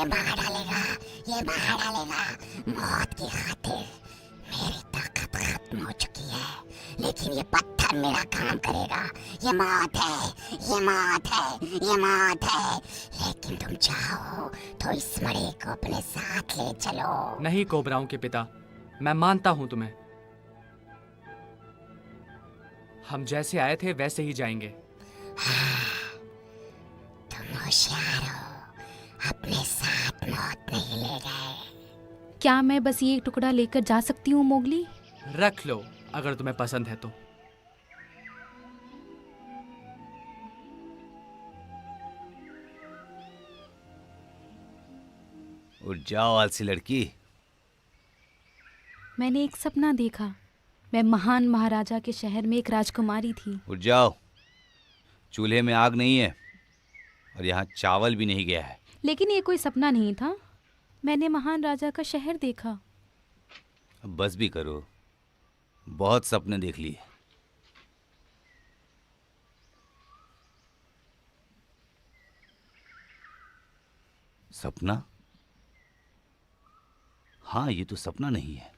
ये मार डालेगा, ये मार डालेगा। मौत की खातिर मेरी ताकत खत्म हो चुकी है, लेकिन ये पत्थर मेरा काम करेगा। ये मौत है, ये मौत है, ये मौत है। लेकिन तुम चाहो तो इस मणि को अपने साथ ले चलो। नहीं कोबराओं के पिता, मैं मानता हूं तुम्हें। हम जैसे आए थे वैसे ही जाएंगे। तुम होशियार हो, अपने साथ मौत नहीं ले गए। क्या मैं बस ये एक टुकड़ा लेकर जा सकती हूँ मोगली? रख लो अगर तुम्हें पसंद है तो। उठ जाओ आलसी लड़की। मैंने एक सपना देखा। मैं महान महाराजा के शहर में एक राजकुमारी थी। उठ जाओ। चूल्हे में आग नहीं है और यहाँ चावल भी नहीं गया है। लेकिन ये कोई सपना नहीं था। मैंने महान राजा का शहर देखा। अब बस भी करो, बहुत सपने देख लिए। सपना? हाँ, ये तो सपना नहीं है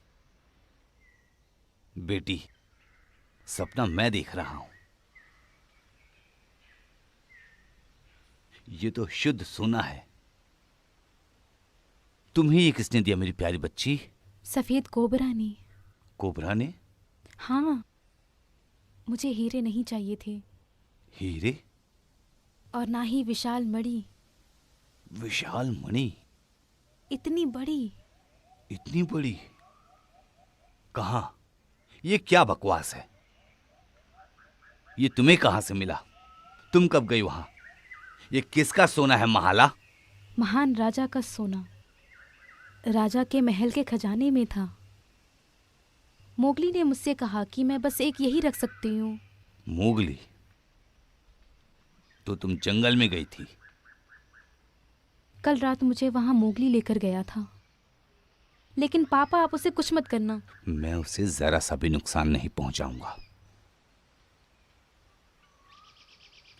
बेटी, सपना मैं देख रहा हूं। ये तो शुद्ध सोना है। तुम्हें ये किसने दिया मेरी प्यारी बच्ची? सफेद कोबरा ने। कोबरा ने? हाँ, मुझे हीरे नहीं चाहिए थे हीरे? और ना ही विशाल मणि। विशाल मणि? इतनी बड़ी। इतनी बड़ी? कहां? ये क्या बकवास है? ये तुम्हें कहां से मिला? तुम कब गई वहां? ये किसका सोना है महाला? महान राजा का सोना राजा के महल के खजाने में था। मोगली ने मुझसे कहा कि मैं बस एक यही रख सकती हूँ। मोगली? तो तुम जंगल में गई थी? कल रात मुझे वहां मोगली लेकर गया था। लेकिन पापा, आप उसे कुछ मत करना। मैं उसे जरा सा भी नुकसान नहीं पहुंचाऊंगा,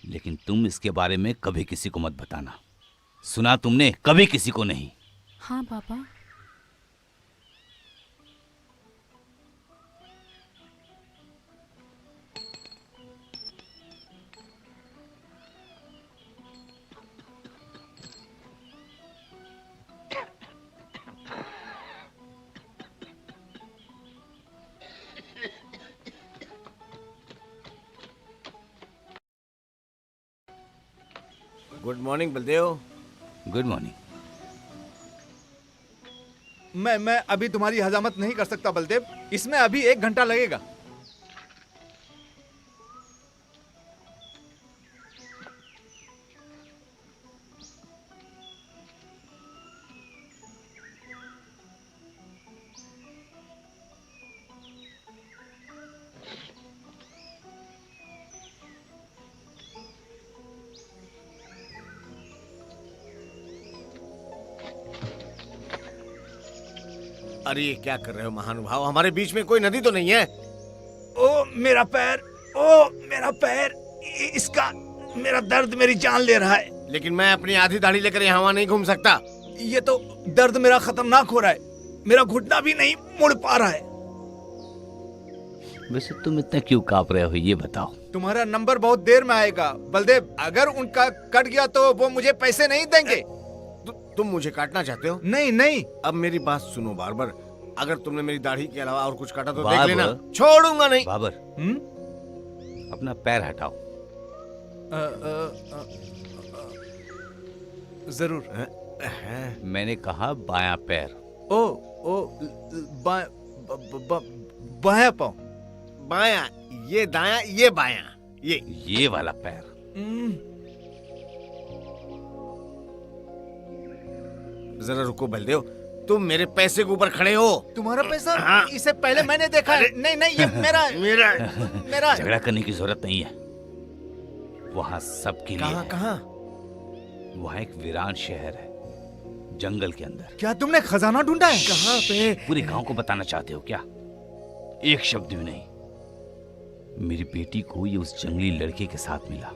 लेकिन तुम इसके बारे में कभी किसी को मत बताना। सुना तुमने? कभी किसी को नहीं। हाँ पापा। Good morning Baldev. Good morning. मैं अभी तुम्हारी हजामत नहीं कर सकता बलदेव, इसमें अभी 1 घंटा लगेगा। अरे ये क्या कर रहे हो महानुभाव? हमारे बीच में कोई नदी तो नहीं है? ओ मेरा पैर, ओ मेरा पैर, इसका मेरा दर्द मेरी जान ले रहा है। लेकिन मैं अपनी आधी दाढ़ी लेकर यहाँ वहाँ नहीं घूम सकता। ये तो दर्द मेरा खतरनाक हो रहा है, मेरा घुटना भी नहीं मुड़ पा रहा है। वैसे तुम इतना क्यों कांप रहे हो ये बताओ। तुम्हारा नंबर बहुत देर में आएगा बलदेव, अगर उनका कट गया तो वो मुझे पैसे नहीं देंगे। तुम मुझे काटना चाहते हो? नहीं नहीं। अब मेरी बात सुनो बार्बर, अगर तुमने मेरी दाढ़ी के अलावा और कुछ काटा तो देख बाबर। लेना, छोड़ूंगा नहीं। बाबर, अपना पैर हटाओ। जरूर। मैंने कहा बायां पैर। ओ बायां पाँव। बायां, ये दायां, ये बायां, ये वाला पैर। जरा रुको बलदेव, तुम मेरे पैसे के ऊपर खड़े हो। तुम्हारा पैसा? हाँ। इसे पहले मैंने देखा है। नहीं नहीं, ये मेरा है। मेरा मेरा है। झगड़ा करने की जरूरत नहीं है, वहां सबके लिए है। कहाँ? वहां एक वीरान शहर है, जंगल के अंदर। क्या तुमने खजाना ढूंढा है? कहाँ पे? पूरे गांव को बताना चाहते हो क्या? एक शब्द भी नहीं। मेरी बेटी को ये उस जंगली लड़के के साथ मिला।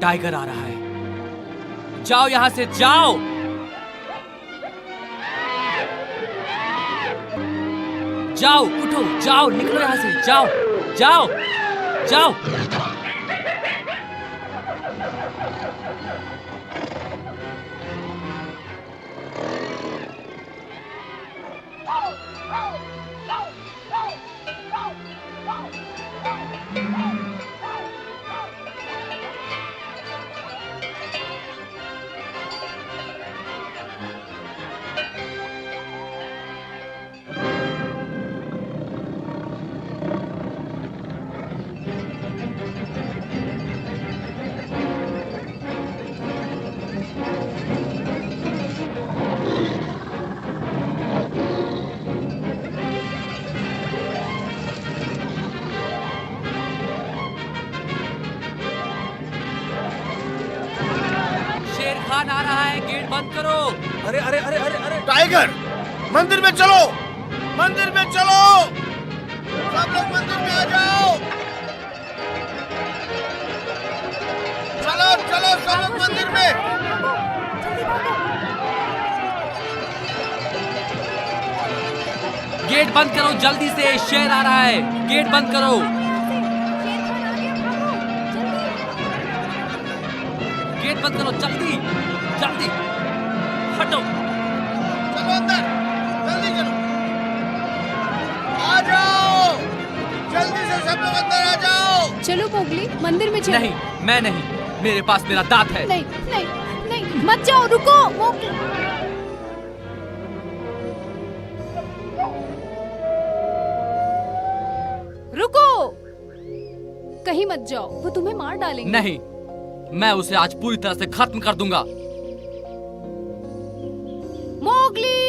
टाइगर आ रहा है। जाओ यहां से, जाओ। जाओ, उठो, जाओ, निकलो यहां से, जाओ, जाओ, जाओ। शेर खान आ रहा है, गेट बंद करो। अरे अरे अरे अरे अरे टाइगर, मंदिर में चलो, मंदिर में चलो, सब लोग मंदिर में आ जाओ। चलो चलो सब लोग मंदिर में। गेट बंद करो जल्दी से, शेर आ रहा है, गेट बंद करो। गेट बंद करो जल्दी, जल्दी, हटो। चलो अंदर, जल्दी चलो, आ जाओ, जल्दी से सब लोग अंदर आ जाओ। चलो मोगली, मंदिर में चलो। नहीं, मैं नहीं, मेरे पास मेरा दांत है। नहीं नहीं नहीं, मत जाओ, रुको मोगली। रुको, कहीं मत जाओ, वो तुम्हें मार डालेंगे। नहीं, मैं उसे आज पूरी तरह से खत्म कर दूंगा। Mowgli,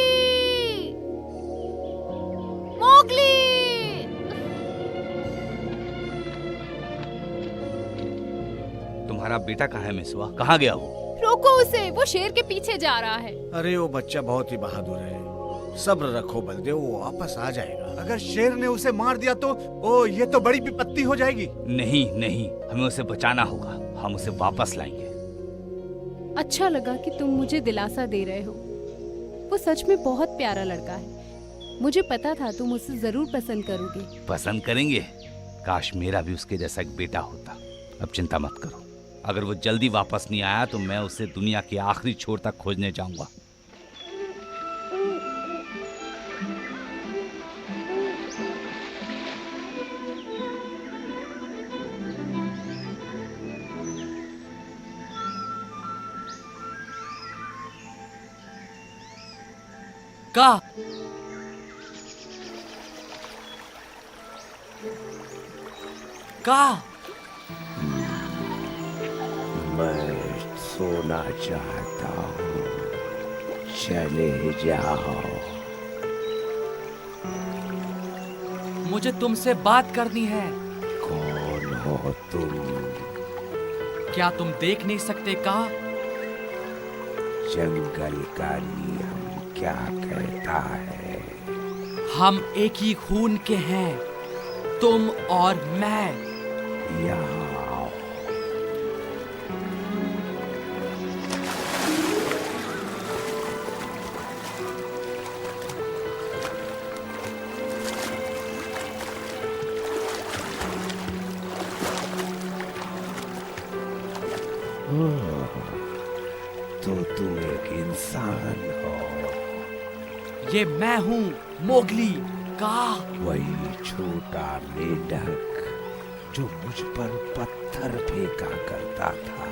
Mowgli. तुम्हारा बेटा कहाँ है मिसवा? कहाँ गया वो? रोको उसे, वो शेर के पीछे जा रहा है। अरे वो बच्चा बहुत ही बहादुर है, सब्र रखो बलदेव, वो वापस आ जाएगा। अगर शेर ने उसे मार दिया तो ओ ये तो बड़ी विपत्ति हो जाएगी। नहीं नहीं, हमें उसे बचाना होगा, हम उसे वापस लाएंगे। अच्छा लगा कि तुम मुझे दिलासा दे रहे हो। वो सच में बहुत प्यारा लड़का है। मुझे पता था तुम उसे जरूर पसंद करोगे। पसंद करेंगे? काश मेरा भी उसके जैसा एक बेटा होता। अब चिंता मत करो, अगर वो जल्दी वापस नहीं आया तो मैं उसे दुनिया के आखिरी छोर तक खोजने जाऊंगा। का का मैं सोना चाहता हूँ, चले जाओ। मुझे तुमसे बात करनी है। कौन हो तुम? क्या तुम देख नहीं सकते का? जंगल का नियम क्या कहता है? हम एक ही खून के हैं, तुम और मैं। यहाँ आओ। तो तुम एक इंसान हो? ये मैं हूँ, मोगली का। वही छोटा मेंढक जो मुझ पर पत्थर फेंका करता था।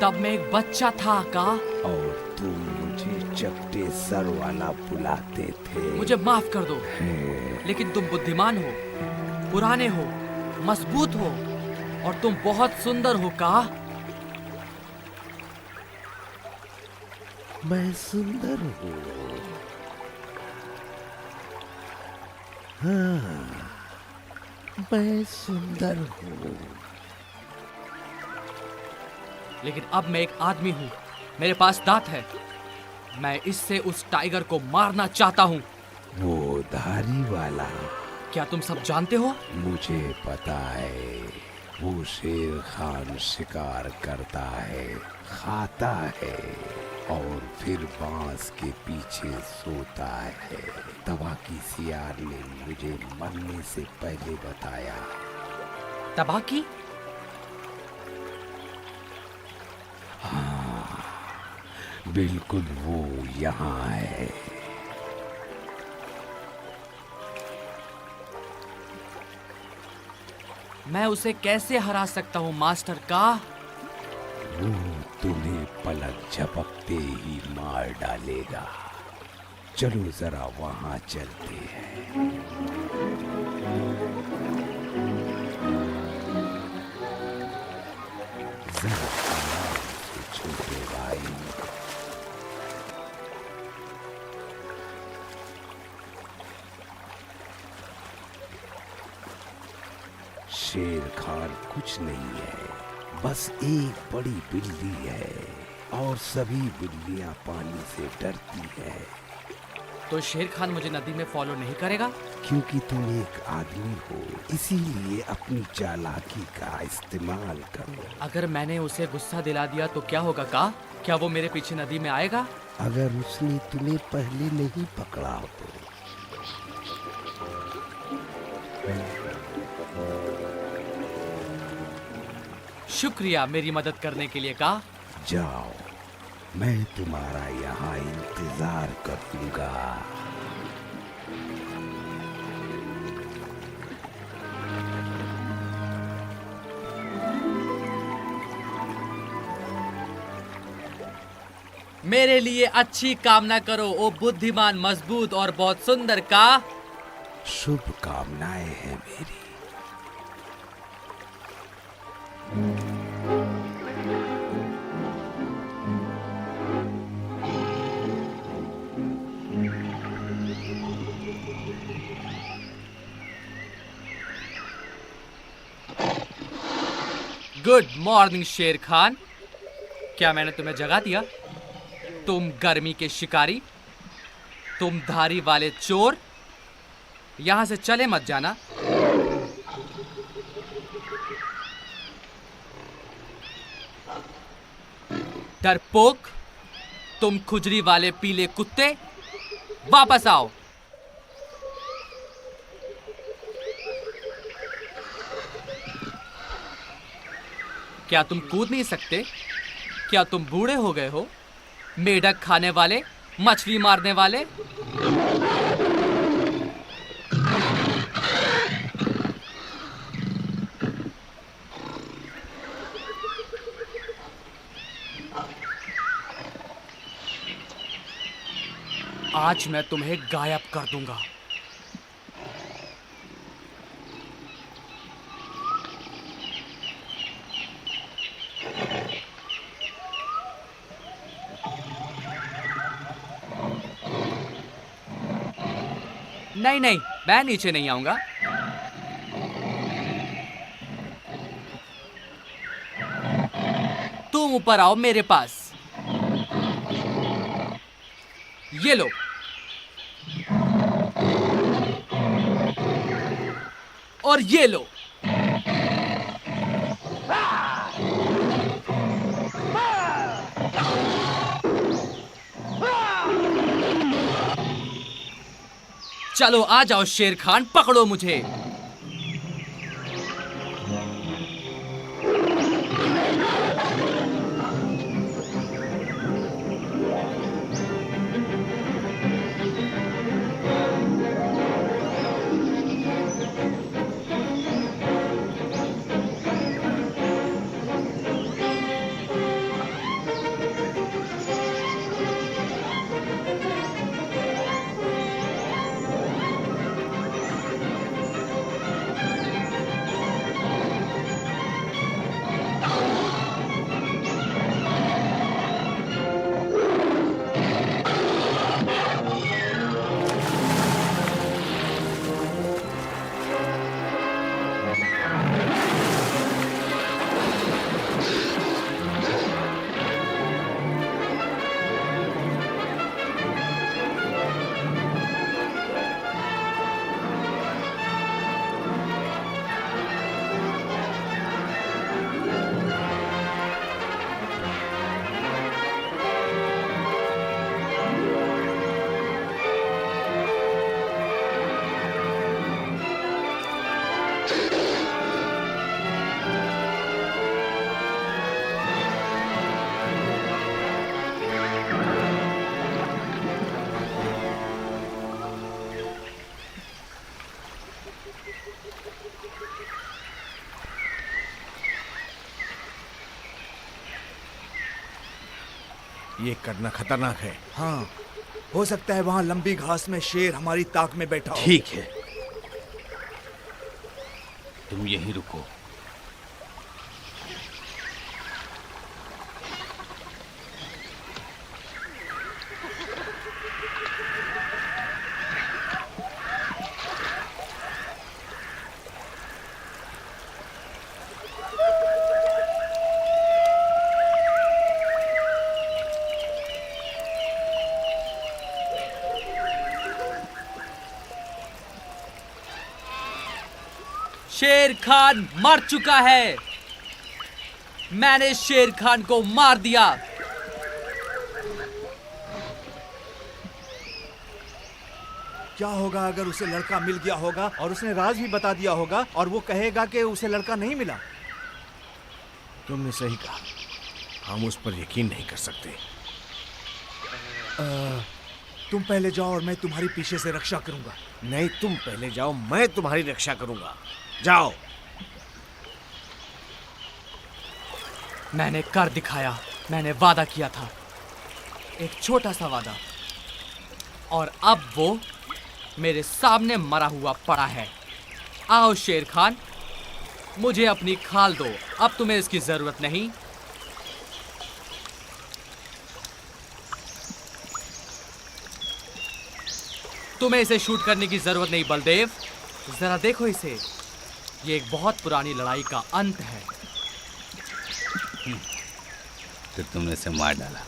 तब मैं एक बच्चा था का। और तुम मुझे चपटे सर वाला बुलाते थे। मुझे माफ कर दो, लेकिन तुम बुद्धिमान हो, पुराने हो, मजबूत हो और तुम बहुत सुंदर हो का। मैं सुंदर हूँ। हाँ, मैं सुंदर हूँ। लेकिन अब मैं एक आदमी हूँ, मेरे पास दांत है। मैं इससे उस टाइगर को मारना चाहता हूँ। वो धारी वाला? क्या तुम सब जानते हो? मुझे पता है, वो शेर खान शिकार करता है, खाता है और फिर बांस के पीछे सोता है। तबाकी सियार ने मुझे मरने से पहले बताया। तबाकी? हाँ, बिल्कुल वो यहाँ है। मैं उसे कैसे हरा सकता हूँ मास्टर का? वो तुम्हें पलक झपकते ही मार डालेगा। चलो जरा वहां चलते हैं। जरा आराम से छोटे भाई। शेर खान कुछ नहीं है, बस एक बड़ी बिल्ली है और सभी बिल्लियां पानी से डरती है। तो शेर खान मुझे नदी में फॉलो नहीं करेगा? क्योंकि तुम एक आदमी हो, इसीलिए अपनी चालाकी का इस्तेमाल करो। अगर मैंने उसे गुस्सा दिला दिया तो क्या होगा का? क्या वो मेरे पीछे नदी में आएगा? अगर उसने तुम्हें पहले नहीं पकड़ा तो। शुक्रिया मेरी मदद करने के लिए का। जाओ, मैं तुम्हारा यहाँ इंतजार करूंगा। मेरे लिए अच्छी कामना करो ओ बुद्धिमान, मजबूत और बहुत सुंदर का। शुभ कामनाएं हैं मेरी। गुड मॉर्निंग शेर खान। क्या मैंने तुम्हें जगा दिया? तुम गर्मी के शिकारी, तुम धारी वाले चोर, यहां से चले मत जाना। डरपोक, तुम खुजली वाले पीले कुत्ते, वापस आओ। क्या तुम कूद नहीं सकते? क्या तुम बूढ़े हो गए हो? मेढक खाने वाले, मछली मारने वाले। आज मैं तुम्हें गायब कर दूंगा। नहीं नहीं, मैं नीचे नहीं आऊंगा। तुम ऊपर आओ मेरे पास। ये लो। और ये लो। चलो आ जाओ शेर खान, पकड़ो मुझे। ये करना खतरनाक है। हाँ, हो सकता है वहां लंबी घास में शेर हमारी ताक में बैठा हो। ठीक है, तुम यहीं रुको। शेर खान मर चुका है। मैंने शेर खान को मार दिया। क्या होगा अगर उसे लड़का मिल गया होगा और उसने राज भी बता दिया होगा और वो कहेगा कि उसे लड़का नहीं मिला? तुमने सही कहा, हम उस पर यकीन नहीं कर सकते। तुम पहले जाओ और मैं तुम्हारी पीछे से रक्षा करूंगा। नहीं, तुम पहले जाओ, मैं तुम्हारी रक्षा करूंगा। जाओ। मैंने कर दिखाया। मैंने वादा किया था, एक छोटा सा वादा, और अब वो मेरे सामने मरा हुआ पड़ा है। आओ शेर खान, मुझे अपनी खाल दो। अब तुम्हें इसकी जरूरत नहीं। तुम्हें इसे शूट करने की जरूरत नहीं बलदेव। जरा देखो इसे, ये एक बहुत पुरानी लड़ाई का अंत है। तो तुमने इसे मार डाला,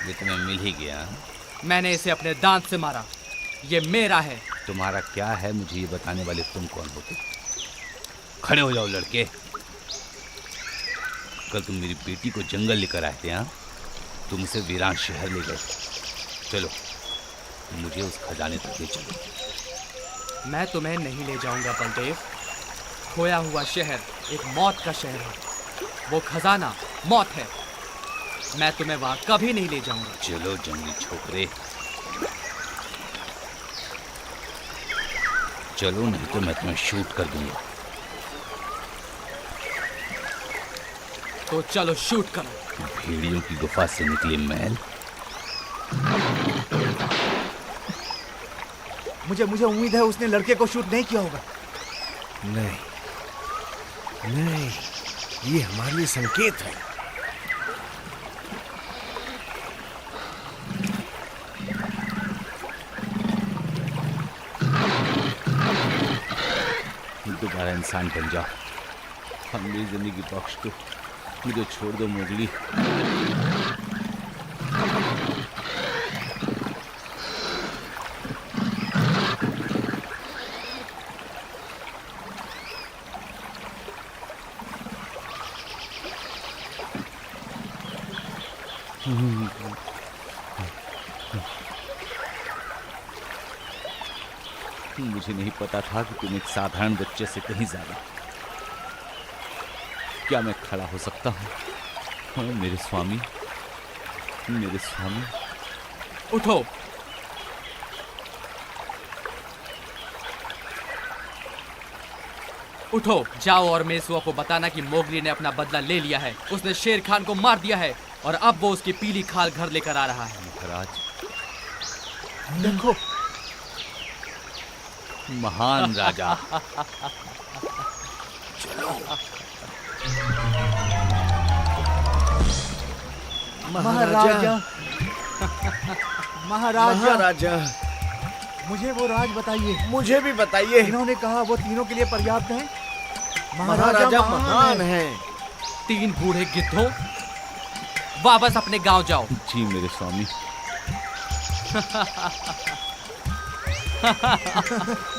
ये तुम्हें मिल ही गया। मैंने इसे अपने दांत से मारा। ये मेरा है। तुम्हारा क्या है, मुझे ये बताने वाले तुम कौन होते? खड़े हो जाओ लड़के। कल तुम मेरी बेटी को जंगल लेकर आए थे। हाँ, तुम उसे वीरान शहर ले गए। चलो, मुझे उस खजाने तक ले चलो। मैं तुम्हें नहीं ले जाऊंगा बलदेव। खोया हुआ शहर एक मौत का शहर है। वो खजाना मौत है। मैं तुम्हें वहां कभी नहीं ले जाऊंगा। चलो जंगली छोकरे, चलो, नहीं तो मैं तुम्हें शूट कर दूंगा। तो चलो शूट करो। भेड़ियों की गुफा से निकले महल। मुझे उम्मीद है उसने लड़के को शूट नहीं किया होगा। नहीं, नहीं, ये हमारे लिए संकेत है। दोबारा इंसान बन जाओ। हम मेरी जिंदगी बख्श दो, मुझे छोड़ दो मोगली। मुझे नहीं पता था कि तुम एक साधारण बच्चे से कहीं ज्यादा। क्या मैं खड़ा हो सकता हूँ? हाँ, मेरे स्वामी, मेरे स्वामी। उठो। उठो, जाओ और मेसुआ को बताना कि मोगली ने अपना बदला ले लिया है। उसने शेर खान को मार दिया है और अब वो उसकी पीली खाल घर लेकर आ रहा है। महाराज, देखो, महान राजा। महाराजा, महाराजा, महाराजा, मुझे वो राज बताइए। मुझे भी बताइए। इन्होंने कहा वो तीनों के लिए पर्याप्त है। महाराजा महान है। 3 बूढ़े गिद्धों, वापस अपने गांव जाओ। जी मेरे स्वामी।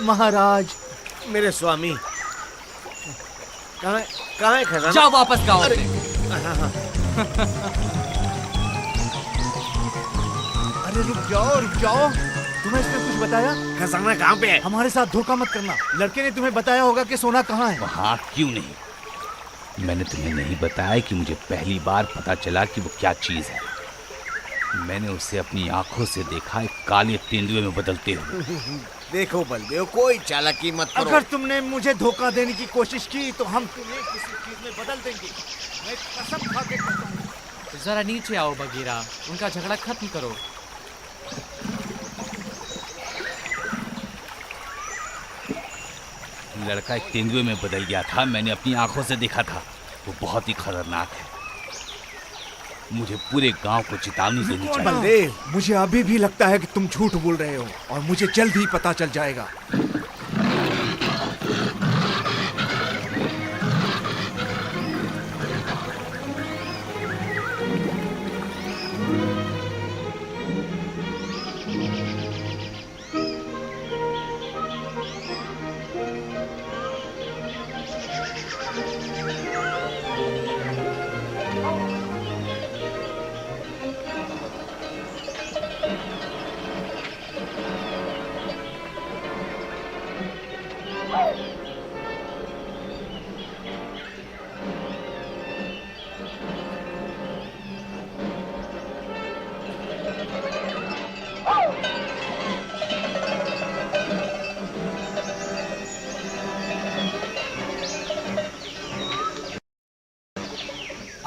महाराज, मेरे स्वामी, कहाँ है खजाना? जाओ वापस गांव अपने। अरे रुक जाओ। तुम्हें इसने कुछ बताया? खजाना कहाँ पे है? हमारे साथ धोखा मत करना। लड़के ने तुम्हें बताया होगा कि सोना कहाँ है। वहाँ क्यों नहीं? मैंने तुम्हें नहीं बताया कि मुझे पहली बार पता चला कि वो क्या चीज है। मैंने उसे अपनी आंखों से देखा, एक काले तेंदुए में बदलते हुए। देखो बलदेव, कोई चालाकी मत करो। अगर तुमने मुझे धोखा देने की कोशिश की तो हम तुम्हें किसी चीज में बदल देंगे। मैं कसम खा के कहता हूँ। जरा नीचे आओ बगीरा, उनका झगड़ा खत्म करो। लड़का एक तेंदुए में बदल गया था, मैंने अपनी आंखों से देखा था। वो बहुत ही खतरनाक है। मुझे पूरे गांव को चेतावनी देनी चाहिए। बलदेव, मुझे अभी भी लगता है कि तुम झूठ बोल रहे हो और मुझे जल्द ही पता चल जाएगा।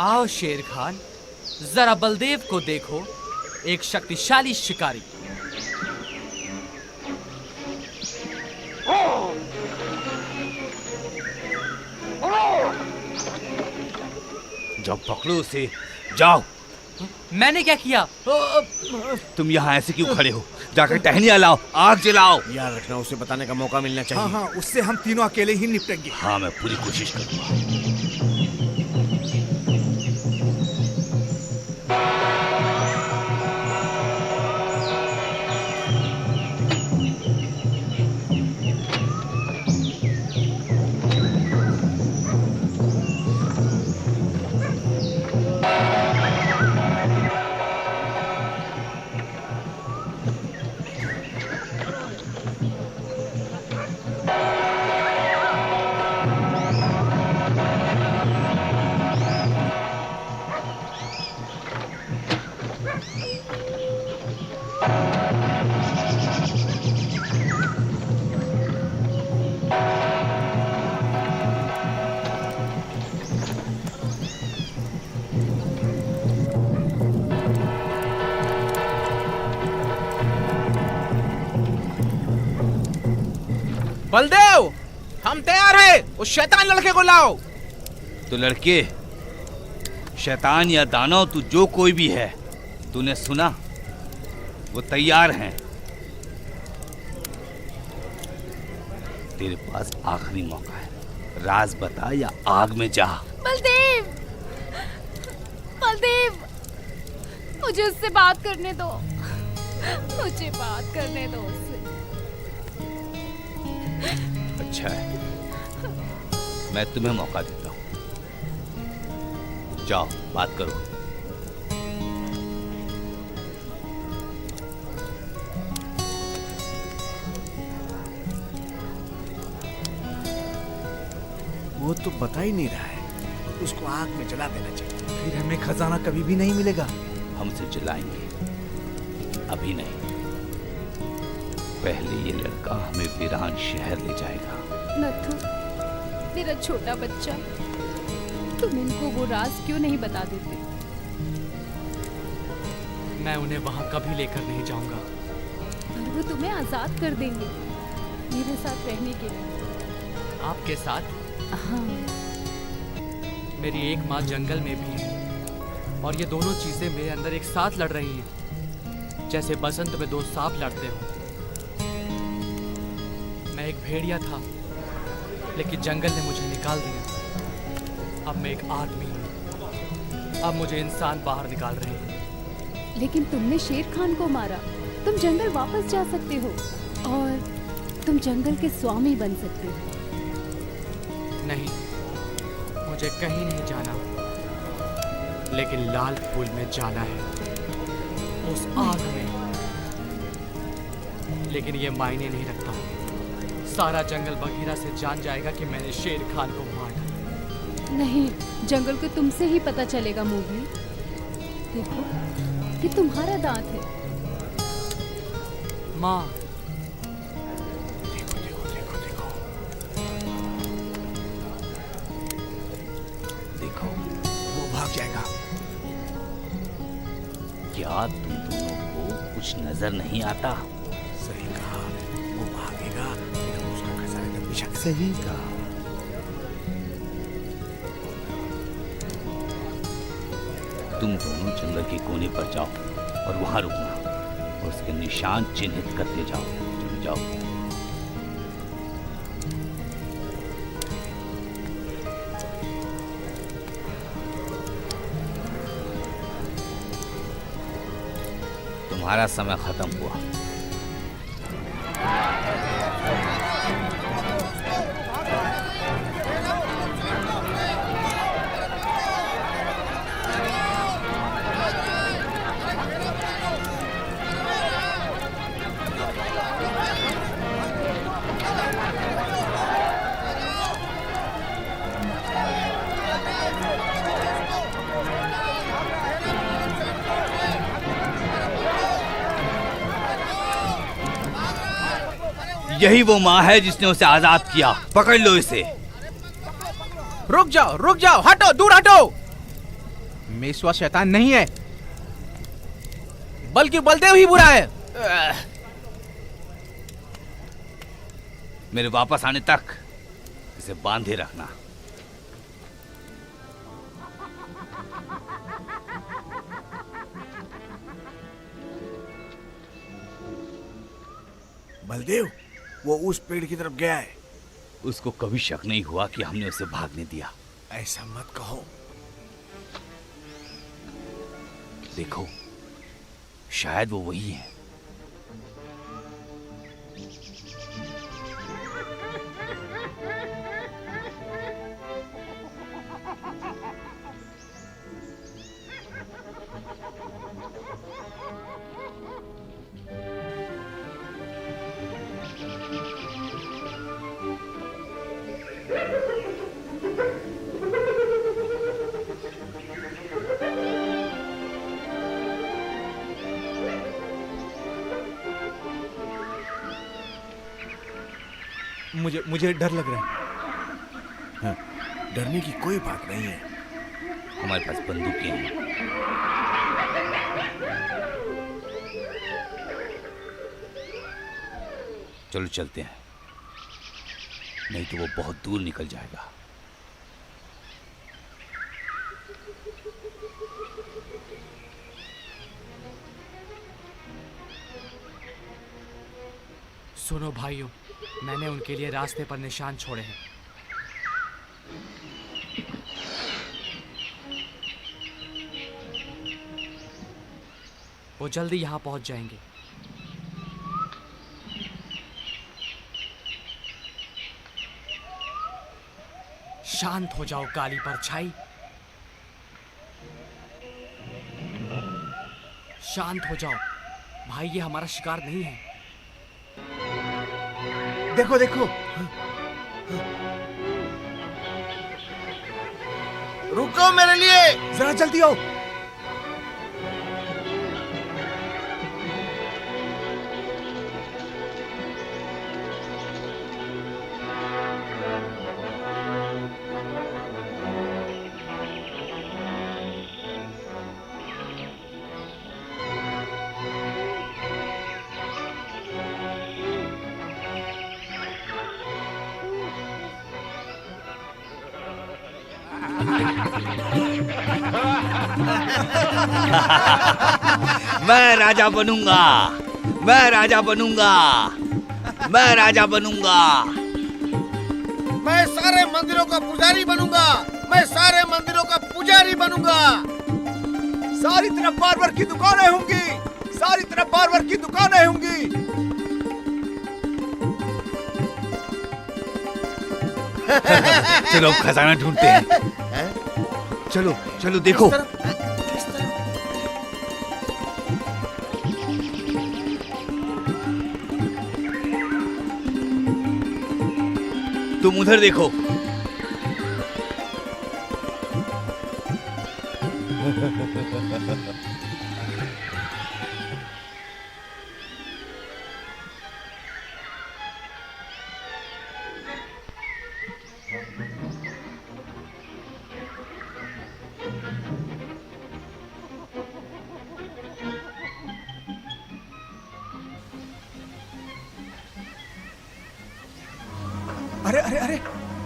आओ शेर खान, जरा बलदेव को देखो, एक शक्तिशाली शिकारी। जाओ पकड़ो उसे, जाओ। मैंने क्या किया? तुम यहाँ ऐसे क्यों खड़े हो? जाकर टहनियाँ लाओ, आग जलाओ। याद रखना, उसे बताने का मौका मिलना चाहिए। हाँ, उससे हम तीनों अकेले ही निपटेंगे। हाँ, मैं पूरी कोशिश करूँगा। बलदेव, हम तैयार हैं। उस शैतान लड़के को लाओ। तो लड़के, शैतान या दानव, तू जो कोई भी है, तूने सुना? वो तैयार हैं। तेरे पास आखिरी मौका है, राज बता या आग में जा। बलदेव, बलदेव, मुझे उससे बात करने दो, मुझे बात करने दो उससे। अच्छा है, मैं तुम्हें मौका देता हूँ। जाओ, बात करो। वो तो बता ही नहीं रहा है। उसको आग में जला देना चाहिए। फिर हमें खजाना कभी भी नहीं मिलेगा। हम उसे जलाएंगे, अभी नहीं। पहले ये लड़का हमें वीरान शहर ले जाएगा। नथु, मेरा छोटा बच्चा, तुम इनको वो राज क्यों नहीं बता देते? मैं उन्हें वहां कभी लेकर नहीं जाऊंगा। पर वो तुम्हें आजाद कर देंगे, मेरे साथ रहने के लिए। आपके साथ? हाँ। मेरी एक माँ जंगल में भी है और ये दोनों चीजें मेरे अंदर एक साथ लड़ रही हैं, जैसे बसंत में दो सांप लड़ते हो। मैं एक भेड़िया था, लेकिन जंगल ने मुझे निकाल दिया। अब मैं एक आदमी हूँ। अब मुझे इंसान बाहर निकाल रहे हैं। लेकिन तुमने शेर खान को मारा। तुम जंगल वापस जा सकते हो और तुम जंगल के स्वामी बन सकते हो। नहीं, मुझे कहीं नहीं जाना, लेकिन लाल फूल में जाना है, उस आग में। लेकिन ये मायने नहीं रखता। सारा जंगल बगीरा से जान जाएगा कि मैंने शेर खान को मार डाला। नहीं, जंगल को तुमसे ही पता चलेगा मोगली। देखो, ये तुम्हारा दांत है। माँ, देखो देखो देखो देखो देखो, वो भाग जाएगा। क्या तुम दोनों को कुछ नजर नहीं आता? सही कहा, वो भागेगा फिर हम उसका खजाने तक पीछा करेंगे। सही कहा। तुम दोनों जंगल के कोने पर जाओ और वहां रुकना और उसके निशान चिन्हित करते जाओ। चलो जाओ। तुम्हारा समय खत्म हुआ। यही वो माँ है जिसने उसे आजाद किया। पकड़ लो इसे। रुक जाओ, हटो, दूर हटो। मेसवा शैतान नहीं है, बल्कि बलदेव ही बुरा है। मेरे वापस आने तक इसे बांधे रखना। बलदेव, वो उस पेड़ की तरफ गया है। उसको कभी शक नहीं हुआ कि हमने उसे भागने दिया। ऐसा मत कहो। देखो, शायद वो वही है। मुझे डर लग रहा है। हाँ, डरने की कोई बात नहीं है। हमारे पास बंदूकें हैं। चलो चलते हैं, नहीं तो वो बहुत दूर निकल जाएगा। सुनो भाइयों, मैंने उनके लिए रास्ते पर निशान छोड़े हैं। वो जल्दी यहां पहुंच जाएंगे। शांत हो जाओ काली परछाई, शांत हो जाओ भाई, ये हमारा शिकार नहीं है। देखो देखो, रुको मेरे लिए, जरा जल्दी आओ। मैं राजा बनूंगा, मैं राजा बनूंगा, मैं राजा बनूंगा। मैं सारे मंदिरों का पुजारी बनूंगा, मैं सारे मंदिरों का पुजारी बनूंगा। सारी तरफ बार्बर की दुकानें होंगी, सारी तरफ बार्बर की दुकानें होंगी। चलो खजाना ढूंढते हैं। चलो चलो देखो। तुम उधर देखो।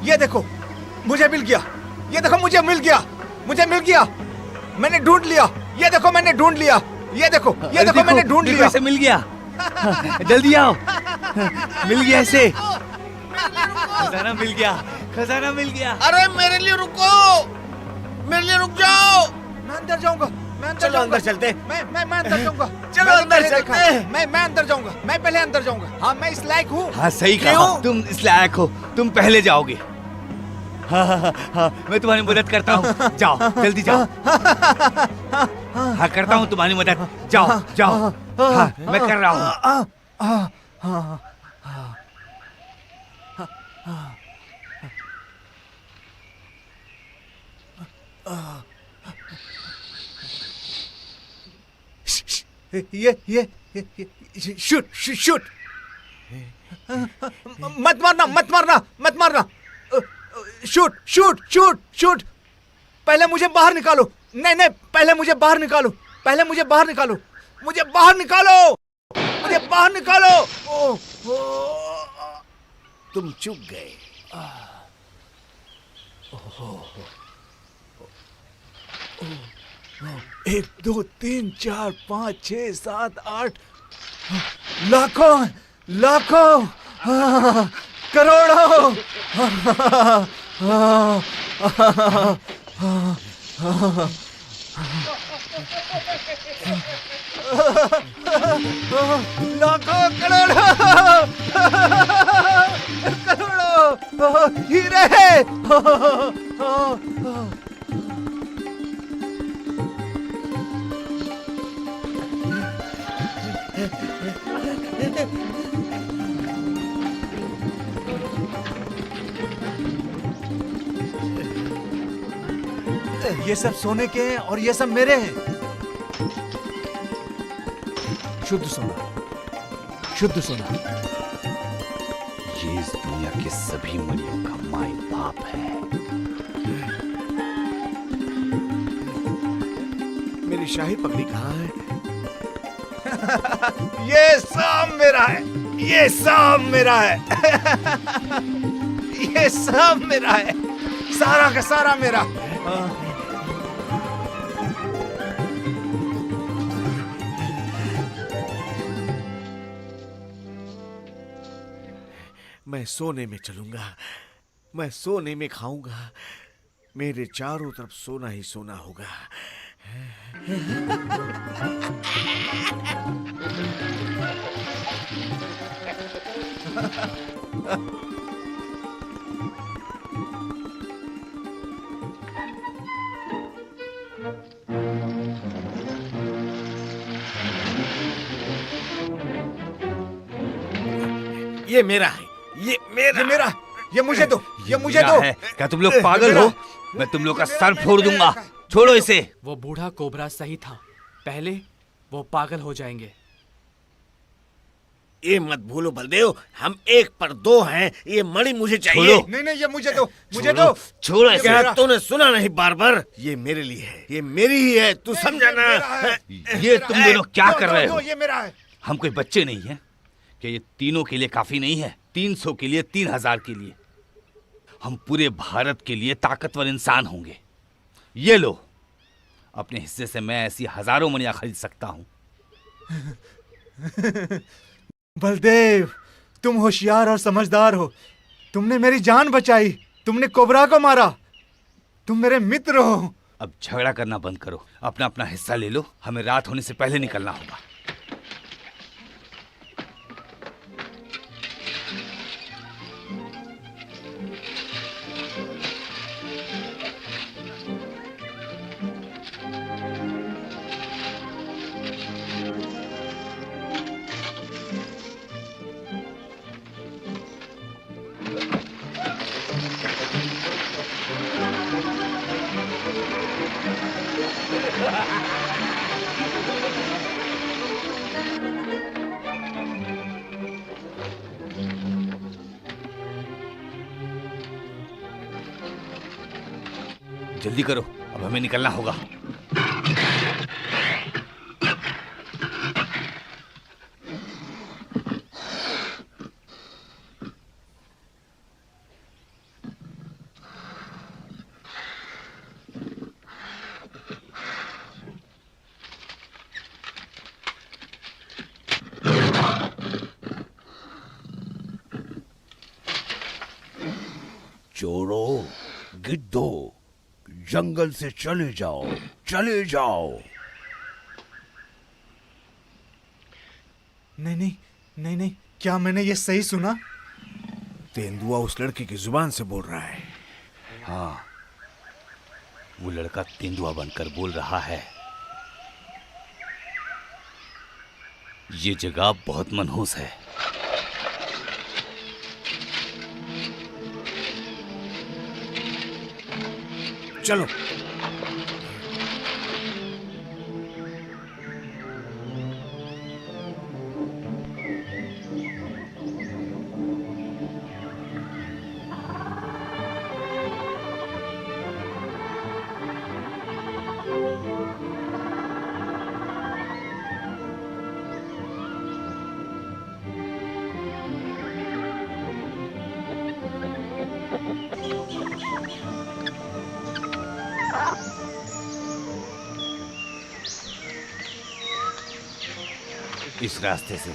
ये देखो मुझे मिल गया, ये देखो मुझे मिल गया, मुझे मिल गया, मैंने ढूंढ लिया, ये देखो मैंने ढूंढ लिया, ये देखो मैंने ढूंढ लिया। कैसे मिल गया? जल्दी आओ, मिल गया इसे, खजाना मिल गया, खजाना मिल गया। अरे मेरे लिए रुको, मेरे लिए रुक जाओ। मैं अंदर जाऊंगा, मैं अंदर चलो अंदर चलते। मैं अंदर जाऊंगा। चलो अंदर चलते। मैं अंदर जाऊंगा, मैं पहले अंदर जाऊंगा। हाँ मैं इस लायक हूँ। हाँ सही कहा, तुम इस लायक हो, तुम पहले जाओगे। हाँ, मैं तुम्हारी मदद करता हूँ, जाओ जल्दी जाओ। हाँ करता हूँ तुम्हारी मदद, जाओ जाओ। हाँ मैं कर रहा हूँ। ये शूट शूट, मत मारना मत मारना मत मारना। शूट शूट शूट शूट, पहले मुझे बाहर निकालो। नहीं नहीं, पहले मुझे बाहर निकालो, पहले मुझे बाहर निकालो, मुझे बाहर निकालो, मुझे बाहर निकालो। तुम चुप गए। 1 2 3 4 5 6 7 8 लाखों लाखों, करोड़ों। लाखों करोड़ों करोड़ों हीरे। ये सब सोने के हैं और ये सब मेरे हैं। शुद्ध सोना, शुद्ध सोना। ये इस दुनिया के सभी मणियों का माई बाप है। मेरी शाही पगड़ी कहाँ है? ये सब मेरा है, ये सब मेरा है। ये सब मेरा है, सारा का सारा मेरा। मैं सोने में चलूंगा, मैं सोने में खाऊंगा, मेरे चारों तरफ सोना ही सोना होगा। ये मेरा है, ये मेरा, ये मुझे दो, ये मुझे दो। क्या तुम लोग पागल हो? मैं तुम लोग का सर फोड़ दूंगा, छोड़ो इसे। वो बूढ़ा कोबरा सही था, पहले वो पागल हो जाएंगे। ये मत भूलो बलदेव, हम 1 पर 2 हैं। ये मणि मुझे चाहिए। नहीं नहीं, ये मुझे दो, मुझे दो। छोड़ो इसे। क्या तूने सुना नहीं बार-बार? ये मेरे लिए है, ये मेरी ही है, तू समझा ना? ये तुम दोनों क्या कर रहे हो? ये मेरा है। हम कोई बच्चे नहीं हैं कि ये तीनों के लिए काफी नहीं है, 300 के लिए, 3000 के लिए। हम पूरे भारत के लिए ताकतवर इंसान होंगे। ये लो, अपने हिस्से से मैं ऐसी हजारों मणियां खरीद सकता हूं। बलदेव, तुम होशियार और समझदार हो। तुमने मेरी जान बचाई, तुमने कोबरा को मारा, तुम मेरे मित्र हो। अब झगड़ा करना बंद करो, अपना अपना हिस्सा ले लो, हमें रात होने से पहले निकलना होगा। जल्दी करो, अब हमें निकलना होगा। चोरों, गिद्धों, जंगल से चले जाओ, चले जाओ। नहीं नहीं नहीं नहीं, क्या मैंने ये सही सुना? तेंदुआ उस लड़के की जुबान से बोल रहा है। हाँ, वो लड़का तेंदुआ बनकर बोल रहा है। ये जगह बहुत मनहूस है। चलो। इस रास्ते से।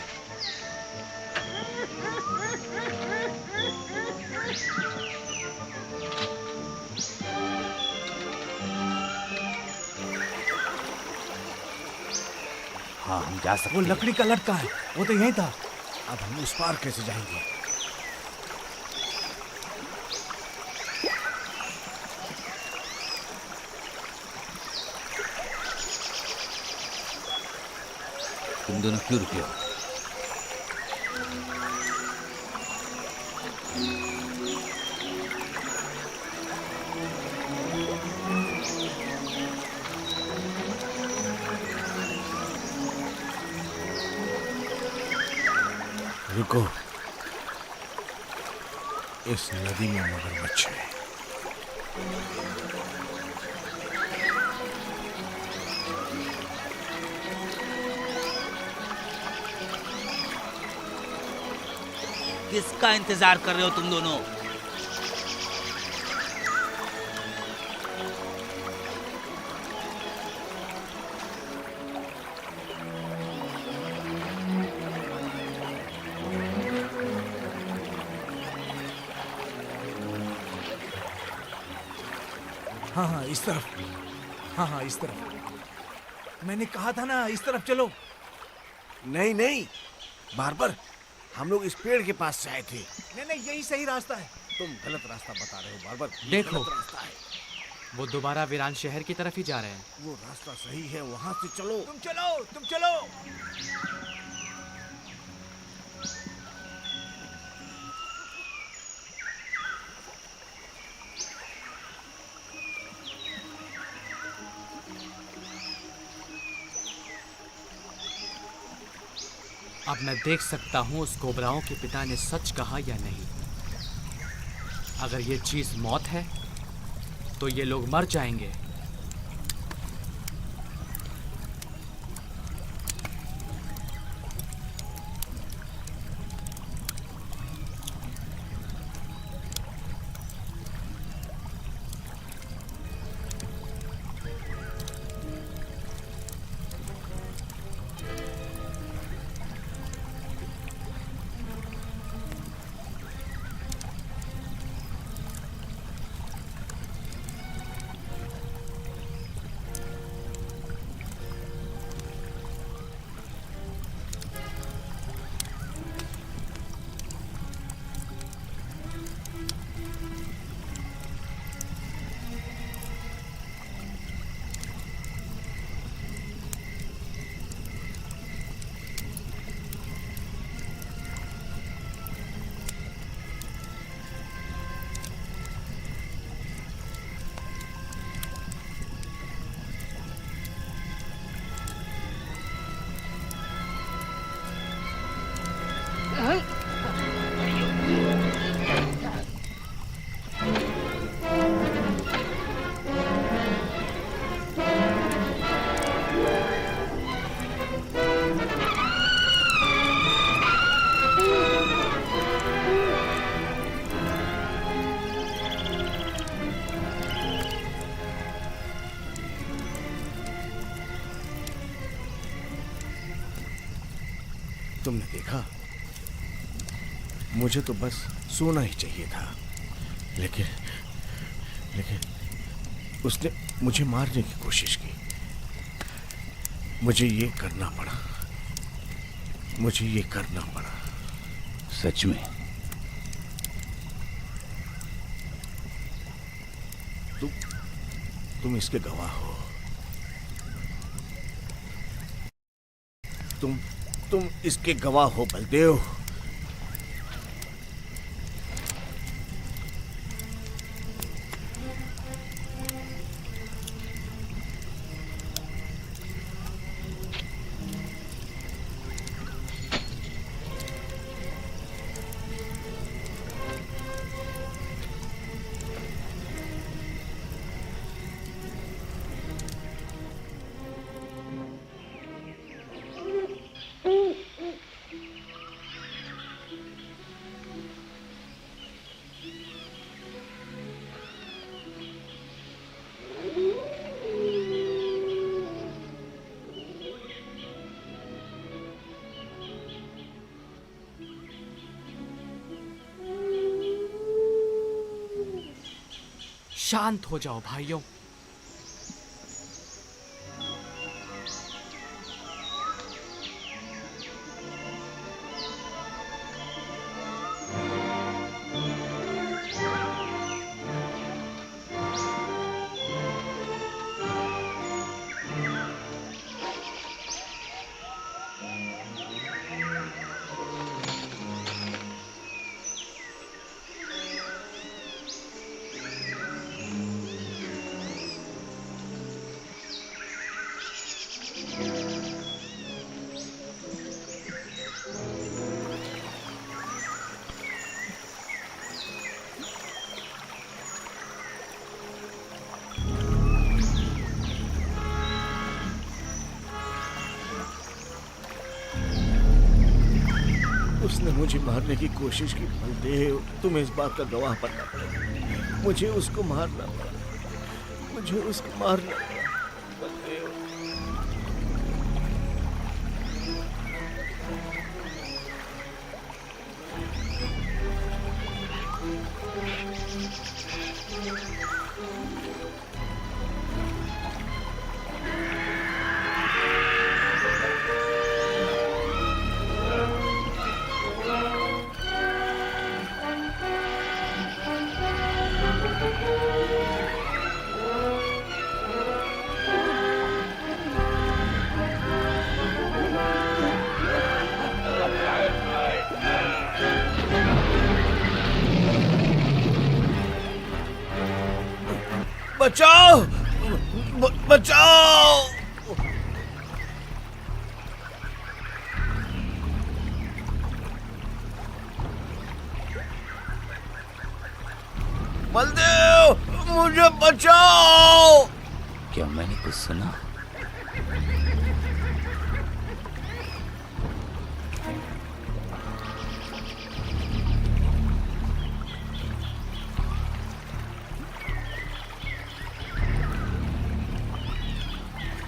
हाँ, हम जा सकते वो हैं। लकड़ी का लटका है, वो तो यहीं था। अब हम उस पार कैसे जाएंगे? तुम दोनों क्यों रुके हो? रुको, इस नदी में मगरमच्छ है। किसका इंतजार कर रहे हो तुम दोनों? हाँ हाँ, इस तरफ। हाँ हाँ, इस तरफ। मैंने कहा था ना, इस तरफ चलो। नहीं नहीं बार्बर, हम लोग इस पेड़ के पास से आए थे। नहीं नहीं, यही सही रास्ता है। तुम गलत रास्ता बता रहे हो बार्बर। ये देखो। गलत रास्ता है। वो दोबारा वीरान शहर की तरफ ही जा रहे हैं। वो रास्ता सही है, वहां से चलो। तुम चलो, तुम चलो। अब मैं देख सकता हूँ उस कोबराओं के पिता ने सच कहा या नहीं। अगर ये चीज मौत है तो ये लोग मर जाएंगे। तुमने देखा, मुझे तो बस सोना ही चाहिए था, लेकिन लेकिन उसने मुझे मारने की कोशिश की। मुझे ये करना पड़ा, मुझे ये करना पड़ा। सच में? तुम इसके गवाह हो। तुम इसके गवाह हो बलदेव। शांत हो जाओ भाइयों। उसने मुझे मारने की कोशिश की बलदेव। तुम्हें इस बात का गवाह बनना पड़ेगा। मुझे उसको मारना पड़ा, मुझे उसको मारना पड़ा बलदेव। बचाओ! बचाओ! बलदेव, मुझे बचाओ! क्या मैंने कुछ सुना?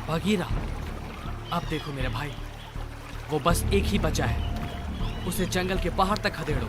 बगीरा, अब देखो मेरे भाई, वो बस एक ही बचा है। उसे जंगल के पहाड़ तक खदेड़ो।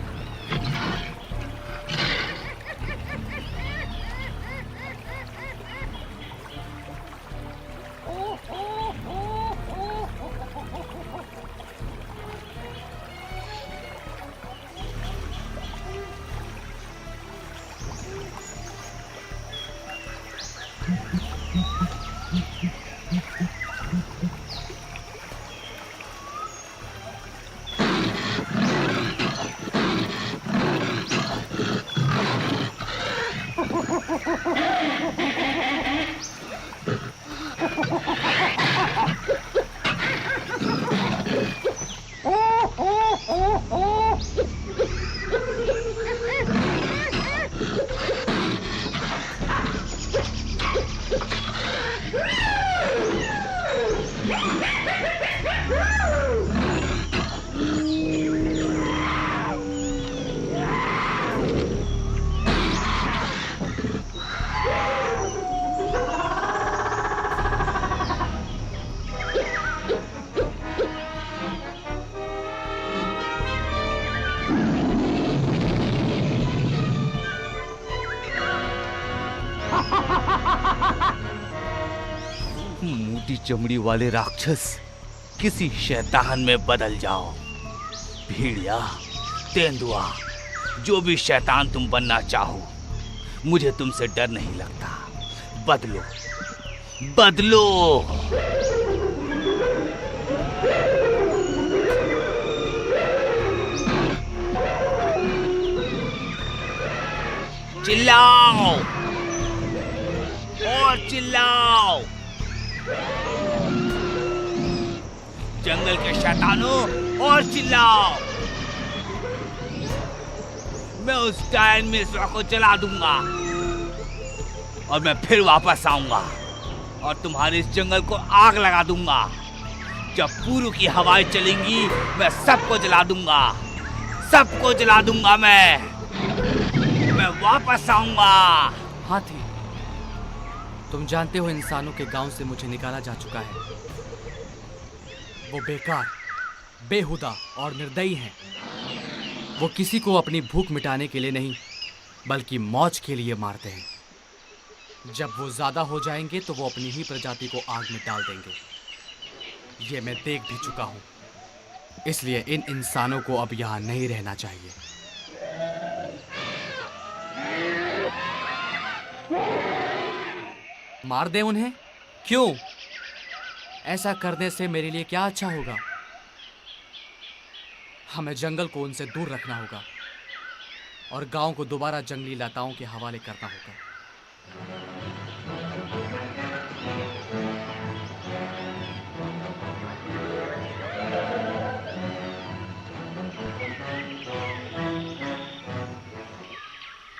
मोटी चमड़ी वाले राक्षस, किसी शैतान में बदल जाओ। भेड़िया, तेंदुआ, जो भी शैतान तुम बनना चाहो, मुझे तुमसे डर नहीं लगता। बदलो, बदलो। चिल्लाओ और चिल्लाओ, जंगल के शैतानों, और चिल्लाओ। मैं उस डायनासोर को जला दूंगा और मैं फिर वापस आऊंगा और तुम्हारे इस जंगल को आग लगा दूंगा। जब पूर्व की हवाएं चलेंगी, मैं सबको जला दूंगा, सबको जला दूंगा। मैं वापस आऊंगा। हाथी, तुम जानते हो इंसानों के गांव से मुझे निकाला जा चुका है। वो बेकार, बेहुदा और निर्दयी हैं। वो किसी को अपनी भूख मिटाने के लिए नहीं, बल्कि मौज के लिए मारते हैं। जब वो ज्यादा हो जाएंगे तो वो अपनी ही प्रजाति को आग में डाल देंगे। ये मैं देख भी चुका हूं। इसलिए इन इंसानों को अब यहां नहीं रहना चाहिए। मार दे उन्हें? क्यों? ऐसा करने से मेरे लिए क्या अच्छा होगा? हमें जंगल को उनसे दूर रखना होगा और गांव को दोबारा जंगली लताओं के हवाले करना होगा।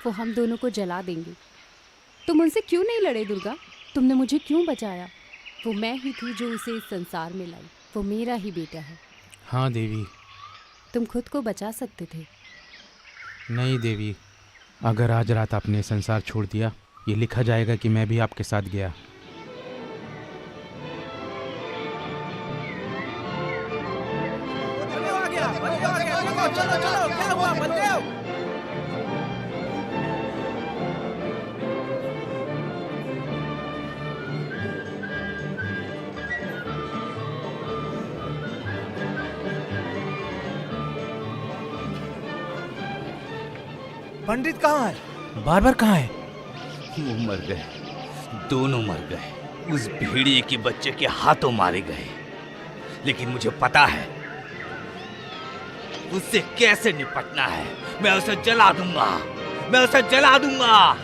वो हम दोनों को जला देंगे। तुम उनसे क्यों नहीं लड़े दुर्गा? तुमने मुझे क्यों बचाया? वो मैं ही थी जो उसे इस संसार में लाई। वो मेरा ही बेटा है। हाँ देवी। तुम खुद को बचा सकते थे। नहीं देवी, अगर आज रात आपने संसार छोड़ दिया, ये लिखा जाएगा कि मैं भी आपके साथ गया। पंडित कहाँ है? बार-बार कहाँ है? वो मर गए, दोनों मर गए। उस भेड़िए के बच्चे के हाथों मारे गए। लेकिन मुझे पता है उससे कैसे निपटना है। मैं उसे जला दूंगा, मैं उसे जला दूंगा।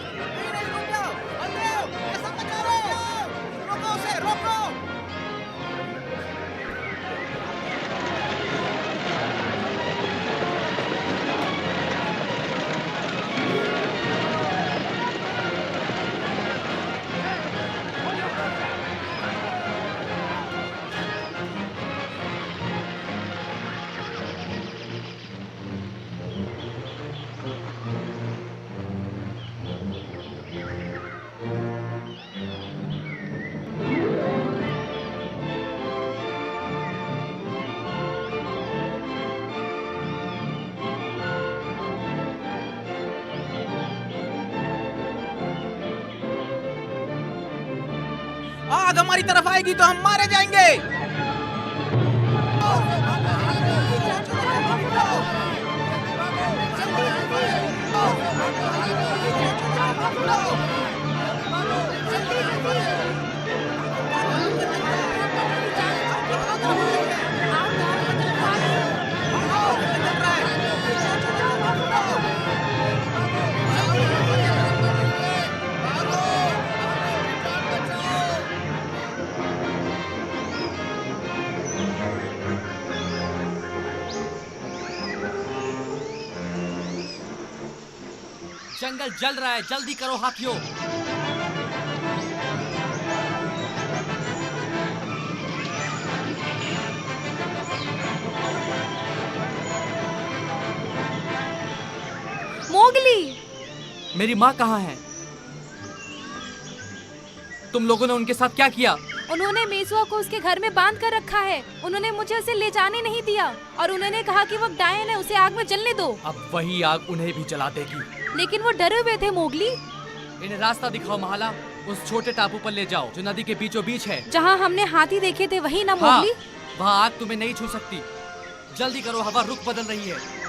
आग हमारी तरफ आएगी तो हम मारे जाएंगे। जंगल जल रहा है, जल्दी करो हाथियों। मोगली, मेरी माँ कहाँ है? तुम लोगों ने उनके साथ क्या किया? उन्होंने मेसुआ को उसके घर में बांध कर रखा है। उन्होंने मुझे उसे ले जाने नहीं दिया और उन्होंने कहा कि वो डायन है, उसे आग में जलने दो। अब वही आग उन्हें भी जला देगी। लेकिन वो डरे हुए थे मोगली। इन्हें रास्ता दिखाओ माला। उस छोटे टापू पर ले जाओ जो नदी के बीचों बीच है। जहाँ हमने हाथी देखे थे वही ना हाँ, मोगली? वहाँ आग तुम्हें नहीं छू सकती। जल्दी करो, हवा रुख बदल रही है।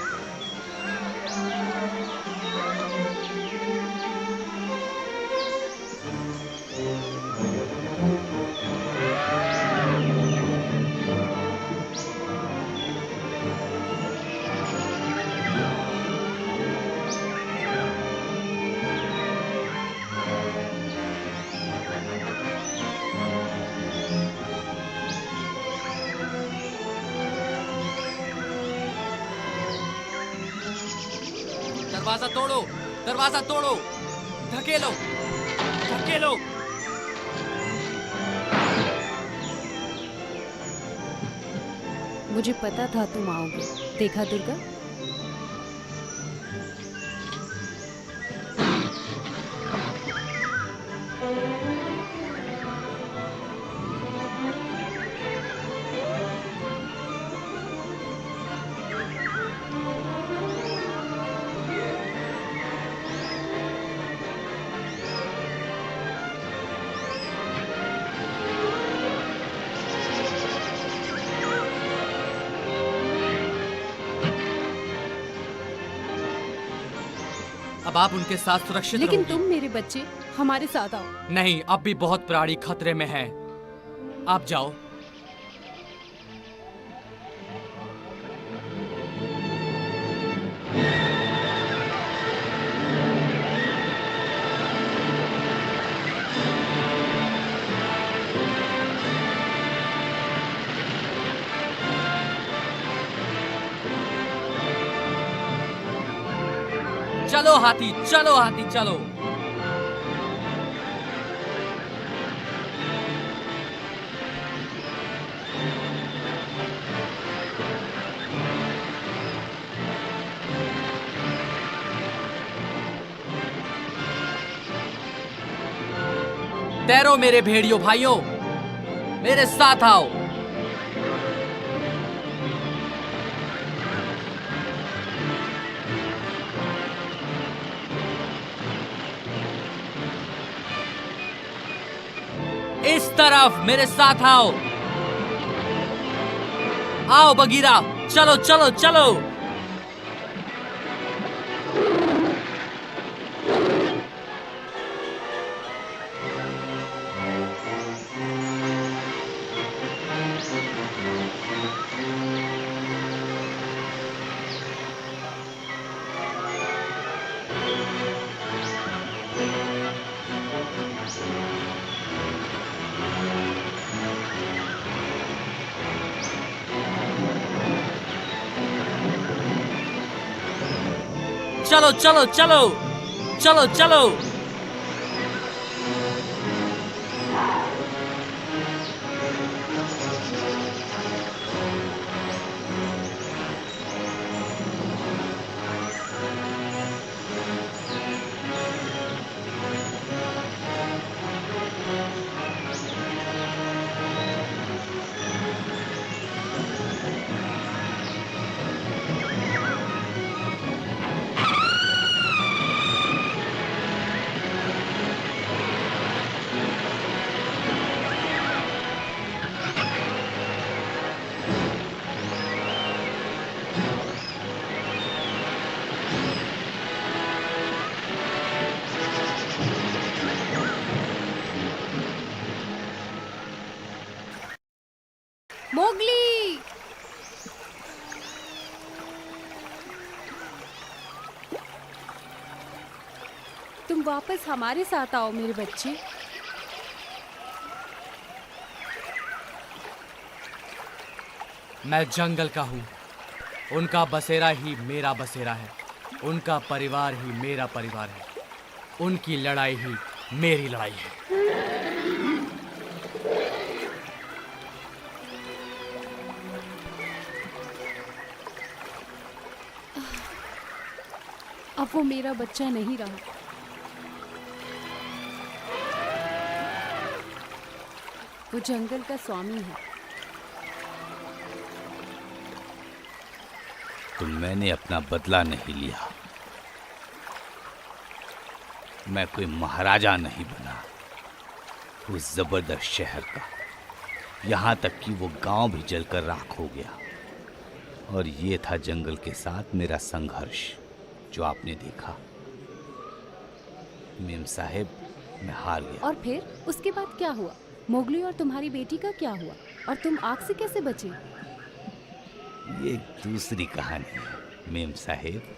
दरवाजा तोड़ो, दरवाजा तोड़ो, धकेलो, धकेलो। मुझे पता था तुम आओगे। देखा दुर्गा, अब आप उनके साथ सुरक्षित लेकिन रहोगी। तुम मेरे बच्चे हमारे साथ आओ। नहीं, अब भी बहुत प्राणी खतरे में हैं। आप जाओ। चलो हाथी, चलो हाथी, चलो। तैरो मेरे भेड़ियों भाइयों, मेरे साथ आओ। इस तरफ मेरे साथ आओ। आओ बगीरा, चलो चलो चलो। चलो चलो चलो चलो चलो। मोगली, तुम वापस हमारे साथ आओ मेरे बच्चे। मैं जंगल का हूँ। उनका बसेरा ही मेरा बसेरा है। उनका परिवार ही मेरा परिवार है। उनकी लड़ाई ही मेरी लड़ाई है। अब वो मेरा बच्चा नहीं रहा। वो जंगल का स्वामी है। तो मैंने अपना बदला नहीं लिया। मैं कोई महाराजा नहीं बना उस जबरदस्त शहर का। यहाँ तक कि वो गांव भी जलकर राख हो गया। और ये था जंगल के साथ मेरा संघर्ष जो आपने देखा। मेम साहेब, मैं हार गया। और फिर उसके बाद क्या हुआ? मोगली और तुम्हारी बेटी का क्या हुआ? और तुम आग से कैसे बचे? ये एक दूसरी कहानी है मेम साहेब।